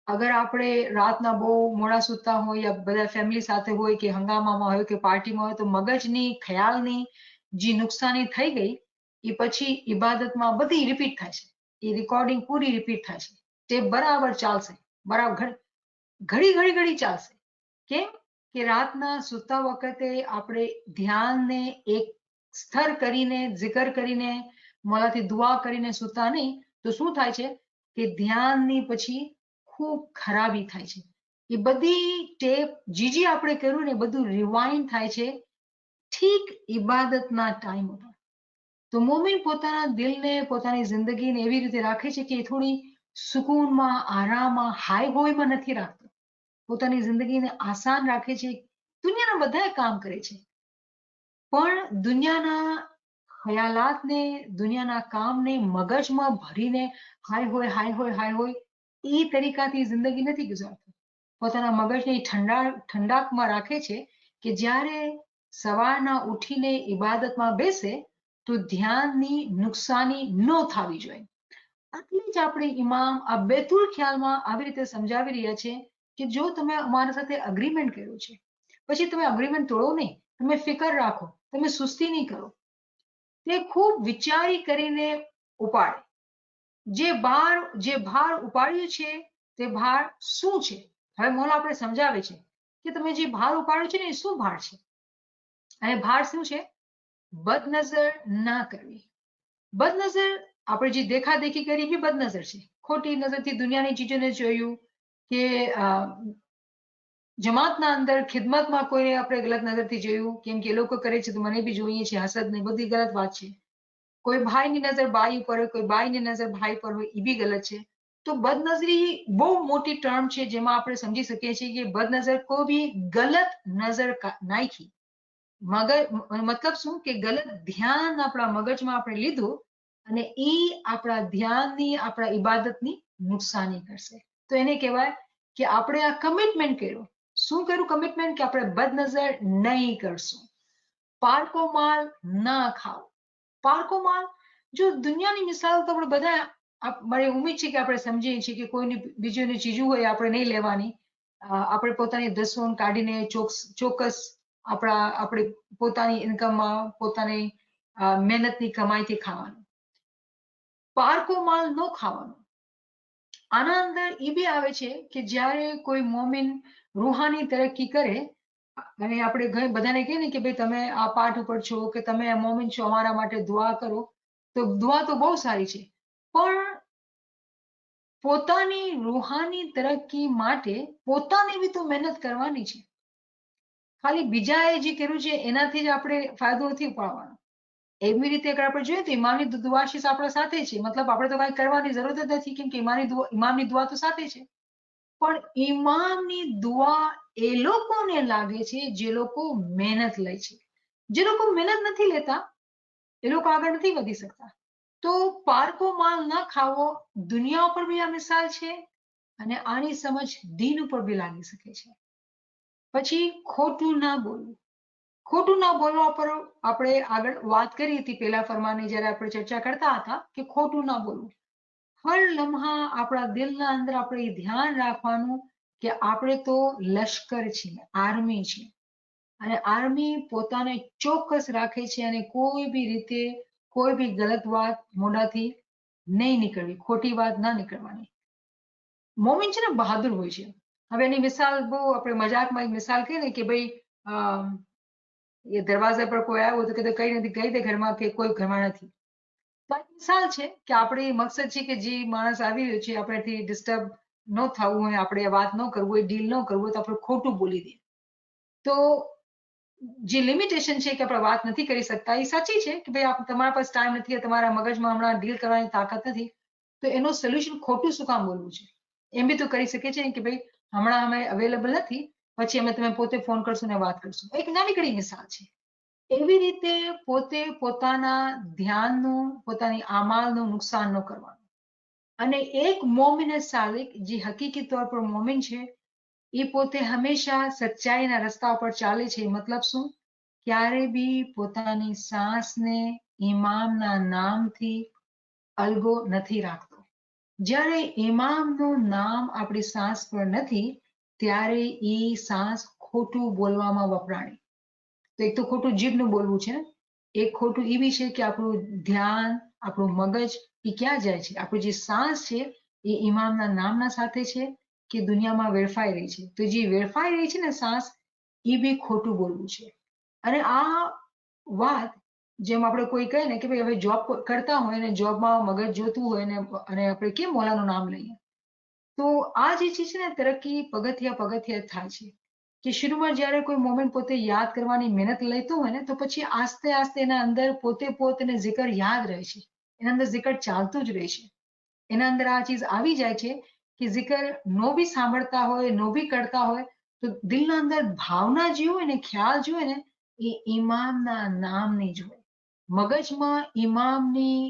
અગર આપણે રાતના બહુ મોડા સૂતા હોય યા બધા ફેમિલી સાથે હોય કે હંગામામાં હોય કે પાર્ટીમાં હોય તો મગજની ખ્યાલની જે નુકસાની થઈ ગઈ એ પછી ઇબાદતમાં બધી રિપીટ થાય છે. એ રેકોર્ડિંગ પૂરી રિપીટ થાય છે. તે બરાબર ચાલશે, બરાબર ઘડી ચાલશે. કેમ કે રાતના સૂતા વખતે આપણે ધ્યાનને એક સ્થર કરીને, જિકર કરીને, મોલાથી દુઆ કરીને સૂતા નહીં તો શું થાય છે કે ધ્યાનની પછી ખૂબ ખરાબી થાય છે. એ બધી ટેપ જે આપણે કર્યું ને બધું રિવાઇન્ડ થાય છે ઠીક ઇબાદતના ટાઈમ ઉપર. તો મોમિન પોતાના દિલને, પોતાની જિંદગીને એવી રીતે રાખે છે કે થોડી સુકૂનમાં, આરામમાં, હાઈ હોયમાં નથી રાખતો. પોતાની જિંદગીને આસાન રાખે છે. દુનિયાના બધા કામ કરે છે પણ દુનિયાના ખયાલાતને, દુનિયાના કામને મગજમાં ભરીને હાય હોય એ તરીકાથી જિંદગી નથી ગુજારતો. પોતાના મગજને ઠંડાકમાં રાખે છે કે જ્યારે સવારના ઉઠીને ઇબાદતમાં બેસે તો ધ્યાનની નુકસાની ન થવી જોઈએ. આટલી જ આપણે ઇમામ આ બેતુલ ખ્યાલમાં આવી રીતે સમજાવી રહ્યા છે કે જો તમે અમારા સાથે અગ્રીમેન્ટ કર્યું છે પછી તમે અગ્રીમેન્ટ તોડો નહીં, તમે ફિકર રાખો, તમે સુસ્તી નહીં કરો. તે ખૂબ વિચારી કરીને ઉપાડે. જે ભાર ઉપાડ્યું છે તે ભાર શું છે? હવે મોલા આપણે સમજાવે છે કે તમે જે ભાર ઉપાડ્યું છે ને એ શું ભાર છે. અને ભાર શું છે? બદનજર ના કરવી. બદનજર આપણે જે દેખાદેખી કરી એ બદનજર છે. ખોટી નજરથી દુનિયાની ચીજોને જોયું કે જમાતના અંદર ખિદમતમાં કોઈને આપણે ગલત નજરથી જોયું, કેમ કે એ લોકો કરે છે તો મને બી જોઈએ છે, હસદ ને બધી ગલત વાત છે. કોઈ ભાઈની નજર બાઈ ઉપર હોય, કોઈ બાઈની નજર ભાઈ પર હોય, એ બી ગલત છે. તો બદનજરી બહુ મોટી ટર્મ છે જેમાં આપણે સમજી શકીએ છીએ કે બદનજર કોઈ બી ગલત નજર નાખી. મતલબ શું કે ગલત ધ્યાન આપણા મગજમાં આપણે લીધું અને એ આપણા ધ્યાનની, આપણા ઇબાદતની નુકસાની કરશે. તો એને કહેવાય કે આપણે આ કમિટમેન્ટ કર્યું. શું કર્યું કમિટમેન્ટ? કે આપણે બદનજર નહીં કરશું. પારકો માલ ના ખાઓ. પારકો માલ, જો દુનિયાની મિસાલ તો આપણે બધા મારી ઉમ્મીદ છે કે આપણે સમજીએ છીએ કે કોઈની બીજુની ચીજો હોય આપણે નહીં લેવાની, આપણે પોતાની દસોન કાઢીને ચોક્કસ આપણી પોતાની ઇન્કમમાં પોતાની મહેનતની કમાઈથી ખાવાનું. પારકો માલ ન ખાવાનો. આના અંદર એ બી આવે છે કે જ્યારે કોઈ મોમિન રૂહાની તરક્કી કરે, અને આપણે બધાને કહીએ ને કે ભાઈ તમે આ પાઠ ઉપર છો કે તમે મોમિન છો, અમારા માટે દુઆ કરો, તો દુઆ તો બહુ સારી છે, પણ પોતાની રૂહાની તરક્કી માટે પોતાને બી તો મહેનત કરવાની છે. ખાલી બીજાએ જે કર્યું છે એનાથી જ આપણે ફાયદો નથી ઉપાડવાનો. એવી રીતે અગર આપણે જોઈએ તો ઇમામની દુઆશીષ આપણા સાથે છે, મતલબ આપણે તો કઈ કરવાની જરૂરત જ નથી, કેમ કે ઇમામની દુઆ તો સાથે છે. પણ ઇમામની દુઆ એ લોકોને લાગે છે જે લોકો મહેનત લે છે. જે લોકો મહેનત નથી લેતા એ લોકો આગળ નથી વધી શકતા. તો પારકો માલ ન ખાવો દુનિયા ઉપર બી આ મિસાલ છે, અને આની સમજ દીન ઉપર બી લાગી શકે છે. પછી ખોટું ના બોલવું. ખોટું ના બોલવા પર આપણે આગળ વાત કરી હતી પેલા ફરમાની જ્યારે આપણે ચર્ચા કરતા હતા કે ખોટું ના બોલવું. હર લમ્હા આપણા દિલના અંદર આપણે એ ધ્યાન રાખવાનું કે આપણે તો લશ્કર છીએ, આર્મી છે, અને આર્મી પોતાને ચોક્કસ રાખે છે અને કોઈ બી રીતે કોઈ બી ગલત વાત મોઢાથી નહીં નીકળવી, ખોટી વાત ના નીકળવાની. મોમિન છે ને બહાદુર હોય છે. હવે એની મિસાલ બહુ આપણે મજાકમાં એક મિસાલ કહીએ ને કે ભાઈ એ દરવાજા પર કોઈ આવ્યું તો કે કઈ નથી, કઈ દે ઘરમાં કે કોઈ ઘરમાં નથી. તો એક મિસાલ છે કે આપણી મકસદ છે કે જે માણસ આવી રહ્યો છે આપણેથી ડિસ્ટર્બ ન થવું હોય, આપણે વાત ન કરવું હોય, ડીલ ન કરવું હોય, તો આપણે ખોટું બોલી દઈએ. તો જે લિમિટેશન છે કે આપણે વાત નથી કરી શકતા એ સાચી છે કે ભાઈ તમારા પાસે ટાઈમ નથી, તમારા મગજમાં હમણાં ડીલ કરવાની તાકાત નથી, તો એનો સોલ્યુશન ખોટું શું કામ બોલવું છે. એમ બી તો કરી શકે છે કે ભાઈ હમણાં અમે અવેલેબલ નથી, પછી અમે તમે પોતે ફોન કરશું ને વાત કરશું. એક નાનકડી મિસાલ છે. એવી રીતે પોતે પોતાના ધ્યાનનું પોતાની આમાલનું નુકસાન ન કરવાનું. અને એક મોમિન સાલિક જે હકીકી તौर પર મોમિન છે એ પોતે હંમેશા સચ્ચાઈના રસ્તા પર ચાલે છે. મતલબ શું? ક્યારે બી પોતાની સાસને ઇમામના નામથી અલગો નથી રાખતો. જ્યારે ઇમામનું નામ આપણી સાસ પર નથી ત્યારે એ સાસ ખોટું બોલવામાં વપરાણી. તો એક તો ખોટું જીભનું બોલવું છે, એક ખોટું એ બી છે કે આપણું ધ્યાન આપણું મગજ એ ક્યાં જાય છે. આપણું જે સાસ છે એ ઇમામના નામના સાથે છે કે દુનિયામાં વેડફાઈ રહી છે. તો જે વેડફાઈ રહી છે ને સાસ, એ બી ખોટું બોલવું છે. અને આ વાત જેમ આપણે કોઈ કહે ને કે ભાઈ હવે જોબ કરતા હોય ને જોબમાં મગજ જોતું હોય ને, અને આપણે કેમ મોલાનું નામ લઈએ, તો આ જે ચીજ છે ને તરક્કી પગથિયા થાય છે. કે શરૂમાં જ્યારે કોઈ મોમેન્ટ પોતે યાદ કરવાની મહેનત લેતું હોય ને તો પછી આસ્તે આસ્તે એના અંદર પોતે જિકર યાદ રહે છે, એના અંદર જિકર ચાલતું જ રહે છે. એના અંદર આ ચીજ આવી જાય છે કે જિકર નો બી સાંભળતા હોય, નો બી કરતા હોય, તો દિલના અંદર ભાવના જે હોય ને, ખ્યાલ જે હોય ને, એ ઇમામના નામની જ હોય. મગજમાં ઇમામની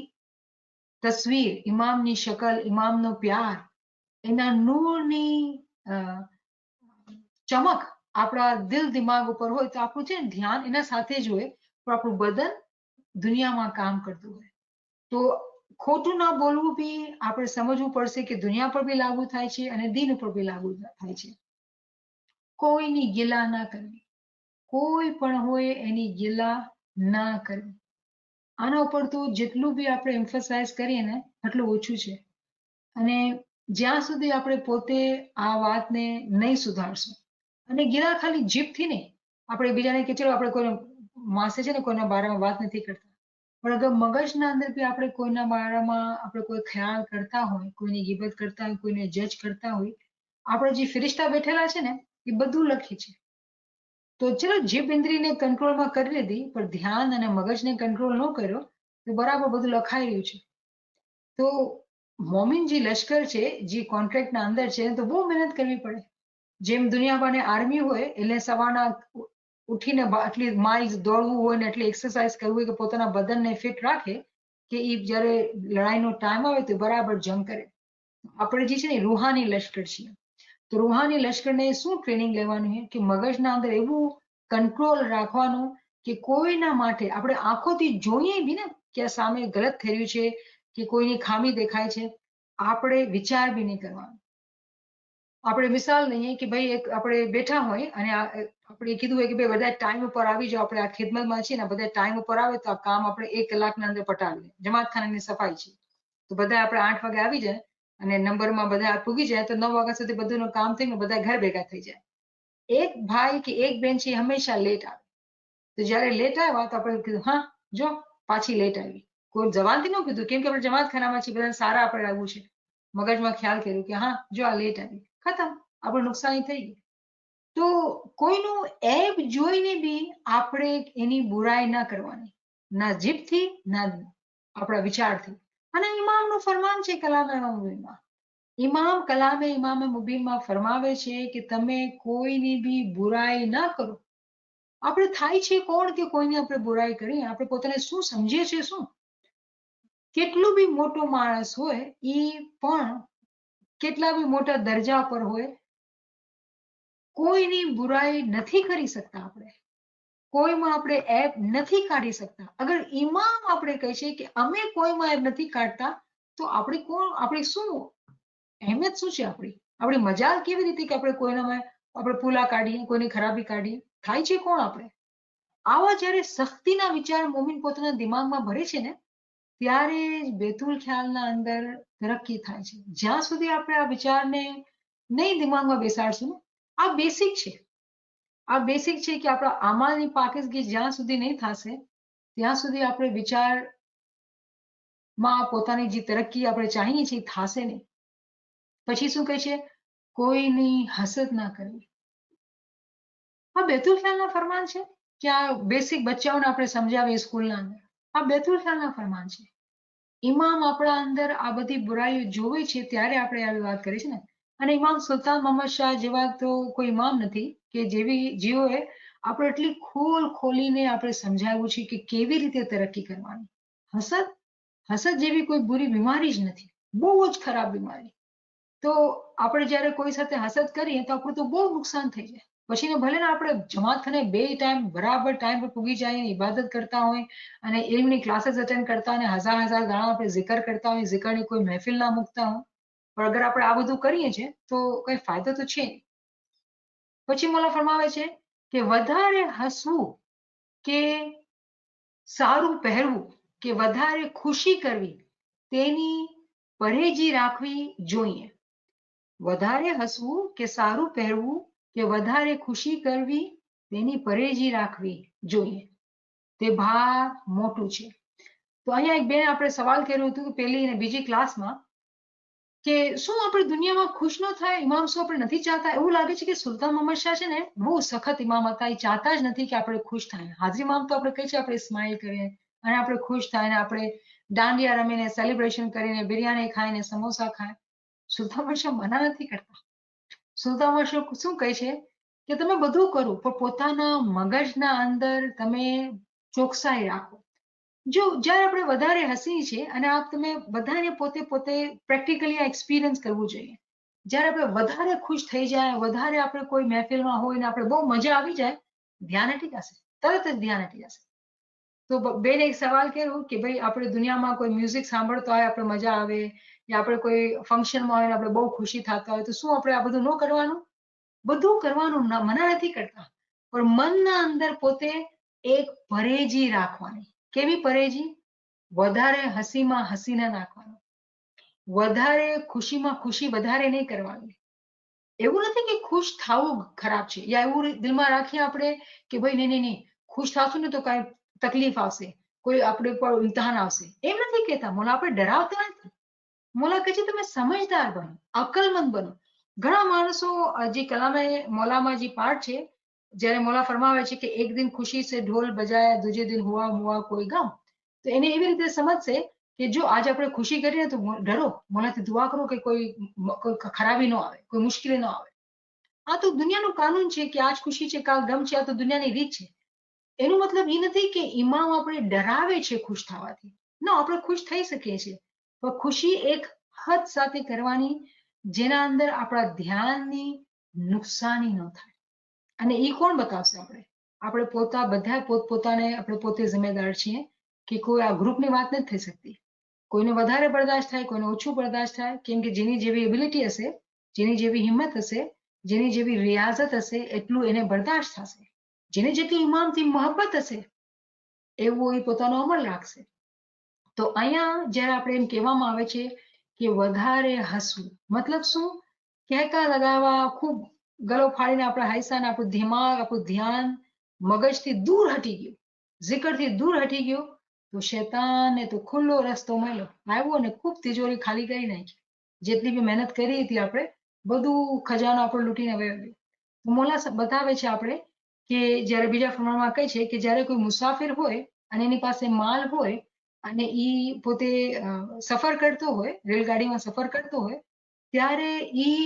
તસવીર, ઇમામની શકલ, ઇમામનો પ્યાર, એના નૂરની ચમક આપણા દિલ દિમાગ ઉપર હોય તો આપણું છે ને ધ્યાન એના સાથે જ હોય, પણ આપણું બદન દુનિયામાં કામ કરતું હોય. તો ખોટું ના બોલવું બી આપણે સમજવું પડશે કે દુનિયા પર બી લાગુ થાય છે અને દીન ઉપર બી લાગુ થાય છે. કોઈની ગિલા ના કરવી. કોઈ પણ હોય એની ગિલા ના કરવી. આના ઉપર તો જેટલું બી આપણે એમ્ફસાઇઝ કરીએ ને એટલું ઓછું છે. અને જ્યાં સુધી આપણે પોતે આ વાતને નહીં સુધારશું, અને ગિલા ખાલી જીભથી નહીં, આપણે બીજાને કે ચલો આપણે કોઈ માસે છે ને કોઈના બારામાં વાત નથી કરતા, પણ અગર મગજના અંદર બી આપણે કોઈના બારામાં આપણે કોઈ ખ્યાલ કરતા હોય, કોઈની ગીબત કરતા હોય, કોઈને જજ કરતા હોય, આપણે જે ફિરિશ્તા બેઠેલા છે ને એ બધું લખે છે. તો ચલો જીભ ઇન્દ્રિયને કંટ્રોલમાં કરી લીધી, પણ ધ્યાન અને મગજને કંટ્રોલ ન કર્યો તો બરાબર બધું લખાઈ રહ્યું છે. તો મોમિન જે લશ્કર છે, જે કોન્ટ્રાક્ટના અંદર છે, તો બહુ મહેનત કરવી પડે. જેમ દુનિયામાં આર્મી હોય એટલે સવારના ઉઠીને આટલી માઇલ્સ દોડવું હોય ને એટલી એક્સરસાઇઝ કરવી હોય કે પોતાના બદનને ફિટ રાખે કે એ જ્યારે લડાઈનો ટાઈમ આવે તો બરાબર જંગ કરે. આપણે જે છે ને રૂહાની લશ્કર છીએ. તો રૂહાની લશ્કરને શું ટ્રેનિંગ લેવાની છે કે મગજના અંદર એવું કંટ્રોલ રાખવાનું કે કોઈના માટે આપણે આંખોથી જોઈએ બી ને કે આ સામે ગલત થઈ રહ્યું છે કે કોઈની ખામી દેખાય છે, આપણે વિચાર બી નહીં કરવાનો. આપણે મિસાલ લઈએ કે ભાઈ એક આપણે બેઠા હોય અને આપણે કીધું હોય કે ભાઈ બધા ટાઈમ ઉપર આવી જાઓ, આપણે આ ખિદમતમાં છીએ ને, બધા ટાઈમ ઉપર આવે તો આ કામ આપણે 1 કલાકના અંદર પટાવીએ. જમાતખાનાની સફાઈ છે તો બધા આપણે 8 વાગે આવી જાય અને નંબરમાં બધા પૂગી જાય તો 9 વાગ્યા સુધી બધુંનું કામ થઈને બધા ઘર ભેગા થઈ જાય. એક ભાઈ કે એક બેન છે હંમેશા લેટ આવે. તો જ્યારે લેટ આવ્યા તો આપણે કીધું હા જો પાછી લેટ આવી. કોઈ જવાનથી ન કીધું, કેમ કે આપણે જમાતખાનામાં છીએ, બધા સારા આપણે આવવું છે. મગજમાં ખ્યાલ કર્યું કે હા જો આ લેટ આવી, ખતમ, આપણે નુકસાની થઈ ગઈ. તો કોઈનું એબ જોઈને બી આપણે એની બુરાઈ ના કરવાની, ના જીભથી ના આપણા વિચારથી. અને ઇમામનું ફરમાન છે કલામે મુબીનમાં. ઇમામ કલામે ઇમામે મુબીનમાં ફરમાવે છે કે તમે કોઈની બી બુરાઈ ના કરો. આપણે થાય છે કોણ કે કોઈની આપણે બુરાઈ કરીએ? આપણે પોતાને શું સમજીએ છીએ? શું કેટલું બી મોટો માણસ હોય એ પણ કેટલા બી મોટા દરજા પર હોય, કોઈની બુરાઈ નથી કરી શકતા. આપણે કોઈમાં આપણે એપ નથી કાઢી શકતા. અગર ઇમામ આપણે કહે છે કે અમે કોઈમાં એપ નથી કાઢતા, તો આપણે કોણ, આપણે શું અહેમિયત શું છે? આપણી મજાલ કેવી રીતે કે આપણે કોઈનામાં આપણે પુલા કાઢીએ, કોઈની ખરાબી કાઢીએ? થાય છે કોણ આપણે? આવા જ્યારે સખ્તીના વિચાર મોમિન પોતાના દિમાગમાં ભરે છે ને, ત્યારે જ બેતુલ ખ્યાલના અંદર તરક્કી થાય છે. જ્યાં સુધી આપણે આ વિચારને નહીં દિમાગમાં બેસાડશું ને, આ બેસિક છે. આ બેસિક છે કે આપણા આમાલની પાકીઝગી જ્યાં સુધી નહીં થશે ત્યાં સુધી આપણે વિચારમાં પોતાની જે તરક્કી આપણે ચાહીએ છીએ થશે નહીં. પછી શું કહે છે? કોઈની હસદ ના કરવી. આ બેતુલ ખ્યાલના ફરમાન છે કે આ બેસિક બચ્ચાઓને આપણે સમજાવીએ સ્કૂલના અંદર. આ બેતુલ ખ્યાલના ફરમાન છે. ઇમામ આપણા અંદર આ બધી બુરાઈઓ જોવે છે ત્યારે આપણે આવી વાત કરી છે ને. અને ઇમામ સુલતાન મોહમ્મદ શાહ જેવા તો કોઈ ઇમામ નથી કે જેઓએ આપણે એટલી ખોલીને આપણે સમજાવ્યું છે કે કેવી રીતે તરક્કી કરવાની. હસદ જેવી કોઈ બુરી બીમારી જ નથી, બહુ જ ખરાબ બીમારી. તો આપણે જ્યારે કોઈ સાથે હસદ કરીએ તો આપણું તો બહુ નુકસાન થઈ જાય. પછી ભલે ને આપણે જમાતખાને 2 ટાઈમ બરાબર ટાઈમ પર પૂગી જાય, ઇબાદત કરતા હોય અને ઇલ્મની ક્લાસીસ અટેન્ડ કરતા હોય, હજાર દાણા આપણે zikr કરતા હોય, zikરની કોઈ મહેફિલ ના મૂકતા હોય, પણ અગર આપણે આ બધું કરીએ છીએ તો કઈ ફાયદો તો છે નહીં. પછી મોલા ફરમાવે છે કે વધારે હસવું કે સારું પહેરવું કે વધારે ખુશી કરવી તેની પરેજી રાખવી જોઈએ. વધારે હસવું કે સારું પહેરવું કે વધારે ખુશી કરવી તેની પરેજી રાખવી જોઈએ. તે ભાર મોટું છે. તો અહીંયા એક બેન આપણે સવાલ કર્યો હતું પહેલી અને બીજી ક્લાસમાં કે શું આપણે દુનિયામાં ખુશ ન થાય? ઇમામ શું આપણે નથી ચાહતા? એવું લાગે છે કે સુલતાન મોહમ્મદ શાહ છે ને બહુ સખત ઇમામ હતા, એ ચાહતા જ નથી કે આપણે ખુશ થાય. હાજી ઇમામ તો આપણે કહીએ છીએ આપણે સ્માઇલ કરીએ અને આપણે ખુશ થાય ને આપણે દાંડિયા રમીને સેલિબ્રેશન કરીને બિરયાની ખાઈને સમોસા ખાય. સુલતાન મોહમ્મદ શાહ મના નથી કરતા. સુલતાન મોહમ્મદ શાહ શું કહે છે કે તમે બધું કરો પણ પોતાના મગજના અંદર તમે ચોકસાઈ રાખો. જો જ્યારે આપણે વધારે હસીએ છીએ અને આપ તમે બધાને પોતે પ્રેક્ટિકલી આ એક્સપિરિયન્સ કરવું જોઈએ. જ્યારે આપણે વધારે ખુશ થઈ જાય, વધારે આપણે કોઈ મહેફિલમાં હોય ને આપણે બહુ મજા આવી જાય, ધ્યાન હટી જશે, તરત જ ધ્યાન હટી જશે. તો બેન એક સવાલ કર્યો કે ભાઈ આપણે દુનિયામાં કોઈ મ્યુઝિક સાંભળતો હોય, આપણે મજા આવે, યા આપણે કોઈ ફંક્શનમાં હોય ને આપણે બહુ ખુશી થતા હોય, તો શું આપણે આ બધું ન કરવાનું? બધું કરવાનું, મના નથી કરતા, પણ મનના અંદર પોતે એક પરેજી રાખવાની. કેવી પરેજી? વધારે હસીમાં હસી ના નાખવાનું, વધારે ખુશીમાં ખુશી વધારે નહીં કરવાની. એવું નથી કે ખુશ થવું ખરાબ છે, યા એવું દિલમાં રાખીએ આપણે કે ભાઈ નહીં નહીં નહીં, ખુશ થશું ને તો કઈ તકલીફ આવશે, કોઈ આપણે પર ઇમ્તિહાન આવશે. એમ નથી કહેતા મોલા, આપણે ડરાવતા નથી. મોલા કહે છે તમે સમજદાર બનો, અકલમંદ બનો. ઘણા માણસો જે કલામે મોલામાં જે પાઠ છે, જ્યારે મોલા ફરમાવે છે કે એક દિન ખુશી સે ઢોલ બજાયા, દૂજે દિન હુઆ કોઈ ગમ, તો એને એવી રીતે સમજશે કે જો આજે આપણે ખુશી કરીએ તો ડરો, મોલાથી દુઆ કરો કે કોઈ ખરાબી ન આવે, કોઈ મુશ્કેલી ન આવે. આ તો દુનિયાનું કાનૂન છે કે આજ ખુશી છે કાલ ગમ છે, આ તો દુનિયાની રીત છે. એનો મતલબ એ નથી કે ઇમામ આપણે ડરાવે છે ખુશ થવાથી. ના, આપણે ખુશ થઈ શકીએ છીએ, પણ ખુશી એક હદ સાથે કરવાની જેના અંદર આપણા ધ્યાનની નુકસાની ન થાય. અને એ કોણ બતાવશે? આપણે બધા પોતપોતાને આપણે પોતે જિમ્મેદાર છીએ કે કોઈ આ ગ્રુપની વાત નથી થઈ શકતી. કોઈને વધારે બરદાસ્ત થાય, કોઈને ઓછું બરદાસ્ત થાય, કેમ કે જેની જેવી એબિલિટી હશે, જેની જેવી હિંમત હશે, જેની જેવી રિયાઝત હશે, એટલું એને બરદાસ્ત થશે. જેને જેટલી ઇમામથી મોહબ્બત હશે એવું એ પોતાનો અમલ રાખશે. તો અહીંયા જ્યારે આપણે એમ કહેવામાં આવે છે કે વધારે હસવું, મતલબ શું? કહેકા લગાવવા, ખૂબ ગળો ફાડીને આપણા હાઈસાને આપણું દિમાગ, આપણું ધ્યાન મગજથી દૂર હટી ગયું, zikરથી દૂર હટી ગયું, તો શૈતાને તો ખુલ્લો રસ્તો મળ્યો, આવ્યો ને ખૂબ તિજોરી ખાલી કરી નાખી. જેટલી બી મહેનત કરી હતી આપણે, બધું ખજાનો આપણો લૂંટીને વયો ગયો. મોલા બતાવે છે આપણે કે જ્યારે બીજા ફરમાનમાં કહે છે કે જ્યારે કોઈ મુસાફિર હોય અને એની પાસે માલ હોય અને ઈ પોતે સફર કરતો હોય, રેલગાડીમાં સફર કરતો હોય, ત્યારે ઈ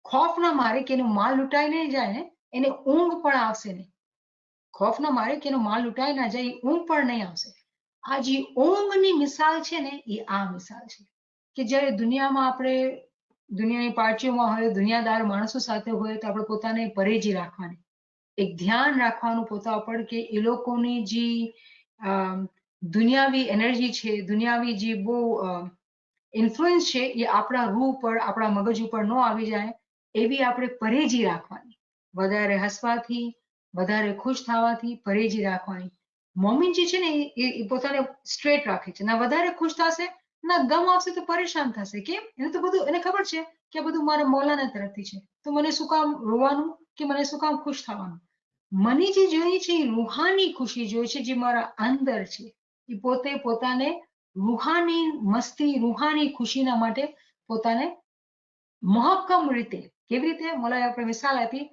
ખોફના મારે કે એનો માલ લૂંટાઈ નહીં જાય ને, એને ઊંઘ પણ આવશે નહીં. ખોફના મારે કે એનો માલ લૂંટાઈ ના જાય, ઊંઘ પણ નહીં આવશે. આ જે ઊંઘની મિસાલ છે ને, એ આ મિસાલ છે કે જ્યારે દુનિયામાં આપણે દુનિયાની પાર્ટીઓમાં હોય, દુનિયાદાર માણસો સાથે હોય, તો આપણે પોતાને પરેજી રાખવાની, એક ધ્યાન રાખવાનું પોતા ઉપર કે એ લોકોની જે દુનિયાવી એનર્જી છે, દુનિયાવી જે બહુ ઇન્ફ્લુઅન્સ છે, એ આપણા રૂહ ઉપર, આપણા મગજ ઉપર ન આવી જાય, એવી આપણે પરેજી રાખવાની. વધારે હસવાથી, વધારે ખુશ થવાથી પરેજી રાખવાની. મોમિન જે છે ને એ પોતાને સ્ટ્રેટ રાખે છે. ના વધારે ખુશ થશે, ના ગમ આવશે તો પરેશાન થશે. કેમ? એને તો બધું એને ખબર છે કે આ બધું મારા મૌલાના તરફથી છે, તો મને શું કામ રોવાનું કે મને શું કામ ખુશ થવાનું? મને જે જોઈએ છે એ રૂહાની ખુશી જોઈએ છે, જે મારા અંદર છે. એ પોતે પોતાને રૂહાની મસ્તી, રૂહાની ખુશીના માટે પોતાને મહક્કમ રીતે, કેવી રીતે? મોલાએ આપણે મિસાલ આપી,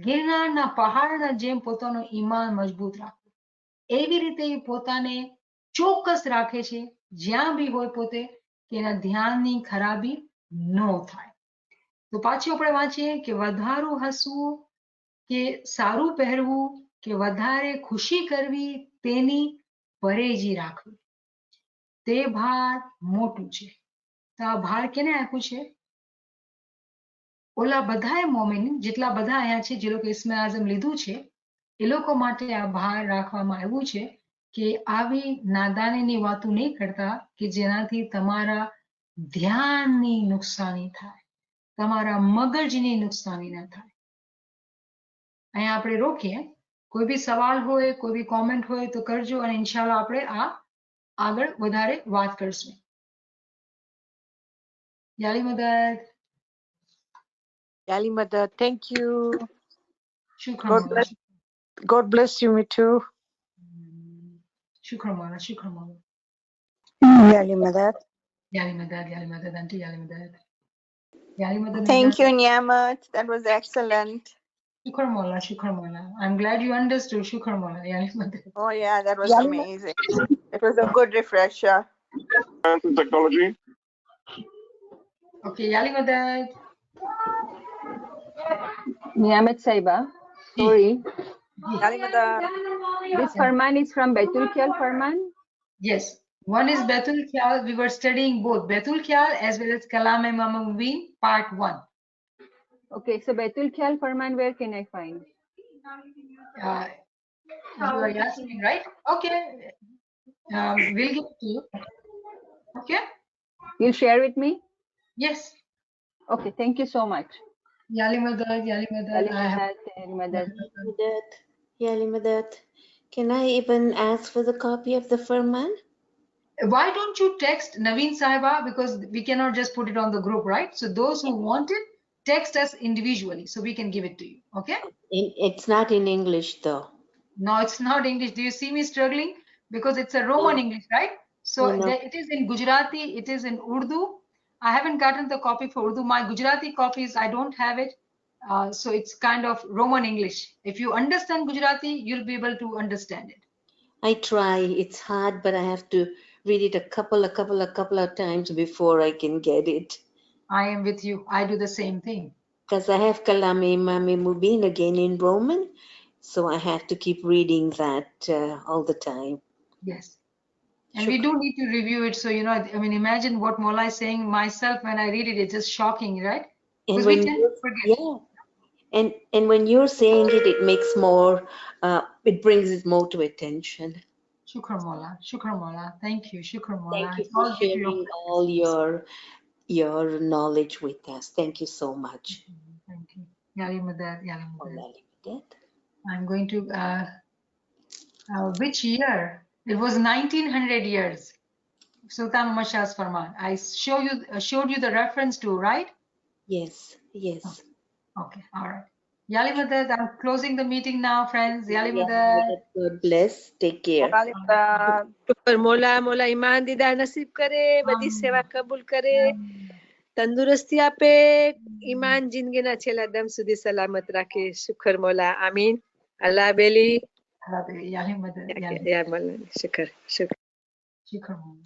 ગિરનારના પહાડના જેમ પોતાનો ઈમાન મજબૂત રાખવું, એવી રીતે એ પોતાને ચોક્કસ રાખે છે, જ્યાં બી હોય પોતે, કે એના ધ્યાનની ખરાબી ન થાય. તો પાછું આપણે વાંચીએ કે વધારું હસવું કે સારું પહેરવું કે વધારે ખુશી કરવી, તેની પરેજી રાખવી, તે ભાર મોટું છે. તો આ ભાર કેને આપ્યું છે? ઓલા બધાએ મોમિન, જેટલા બધા અહીંયા છે, જે લોકો ઇસ્મે આઝમ લીધું છે, એ લોકો માટે આ ભાર રાખવામાં આવ્યું છે કે આવી નાદાનીની વાતો નહીં કરતા કે જેનાથી તમારા ધ્યાનની નુકસાની થાય, તમારા મગજની નુકસાની ન થાય. અહીંયા આપણે રોકીએ. કોઈ બી સવાલ હોય, કોઈ બી કોમેન્ટ હોય તો કરજો, અને ઇન્શાલ્લાહ આપણે આ આગળ વધારે વાત કરશું. યાલી મદદ. Yali Mother, thank you. શુક્ર God મોલા. bless, God bless you, me too. શુક્ર મોલા, શુક્ર મોલા. Yali Madad. યાલી મદદ, આંટી યાલી મદદ. યાલી મદદ. Thank you, Niamat. That was excellent. શુક્ર મોલા, શુક્ર મોલા. I'm glad you understood. શુક્ર મોલા, યાલી મદદ. Oh, yeah, that was Yali amazing. It was a good refresher. Technology. Okay, યાલી મદદ. Niamat Saiba, sorry. Yali Madad. This Farman is from Baitul Khiyal Farman. Yes, one is Betul Khiyal. We were studying both Betul Khiyal as well as Kalam Imam Mubin, part 1. Okay, so Baitul Khiyal Farman, where can I find? You are asking, right? Okay. We'll give it to you. Okay? You'll share with me? Yes. Okay, thank you so much. Yali Madad, Yali Madad. Yali I have- Madad, Yali Madad. Madad, Yali Madad. Can I even ask for the copy of the Furman? Why don't you text Naveen Sahiba, because we cannot just put it on the group, right? So those who want it, text us individually so we can give it to you. Okay? It's not in English though. No, it's not English. Do you see me struggling? Because it's a Roman English, right? So I know. it is in Gujarati, it is in Urdu. I haven't gotten the copy for Urdu. My Gujarati copies, I don't have it. So it's kind of Roman English. If you understand Gujarati, you'll be able to understand it. I try. It's hard, but I have to read it a couple of times before I can get it. I am with you. I do the same thing. Because I have Kalam Imam Mubin again in Roman, so I have to keep reading that all the time. Yes. And we do need to review it. So, you know, I mean, imagine what Mola is saying. Myself, when I read it, it's just shocking, right? And Because we when tend you, to forget. yeah, and when you're saying it, it makes more. It brings it more to attention. Shukr Mola. Shukr Mola. Thank you. Shukr Mola. Thank you It's for all due to your sharing all your knowledge with us. Thank you so much. Thank you. Yali Madad, Yali Madad. Mola Limited. I'm going to, which year? It was 1900 years. Sultan Muhammad Shah's Farman. I showed you the reference to, right? Yes, yes. Okay, all right. Yali Madad, I'm closing the meeting now, friends. Yali Yeah, Madad. God bless. Take care. Talim Madad. પર મોલા મોલા ઈમાન દીદાર નસીબ કરે બધી સેવા કબૂલ કરે તંદુરસ્તી આપે ઈમાન જિંદગીના છેલ્લા દમ સુધી સલામત રાખે શુકર મોલા આમીન અલ્લાહ બેલી Yali Madad. Yali. યા મોલા શુકર શુકર Shukr Mola.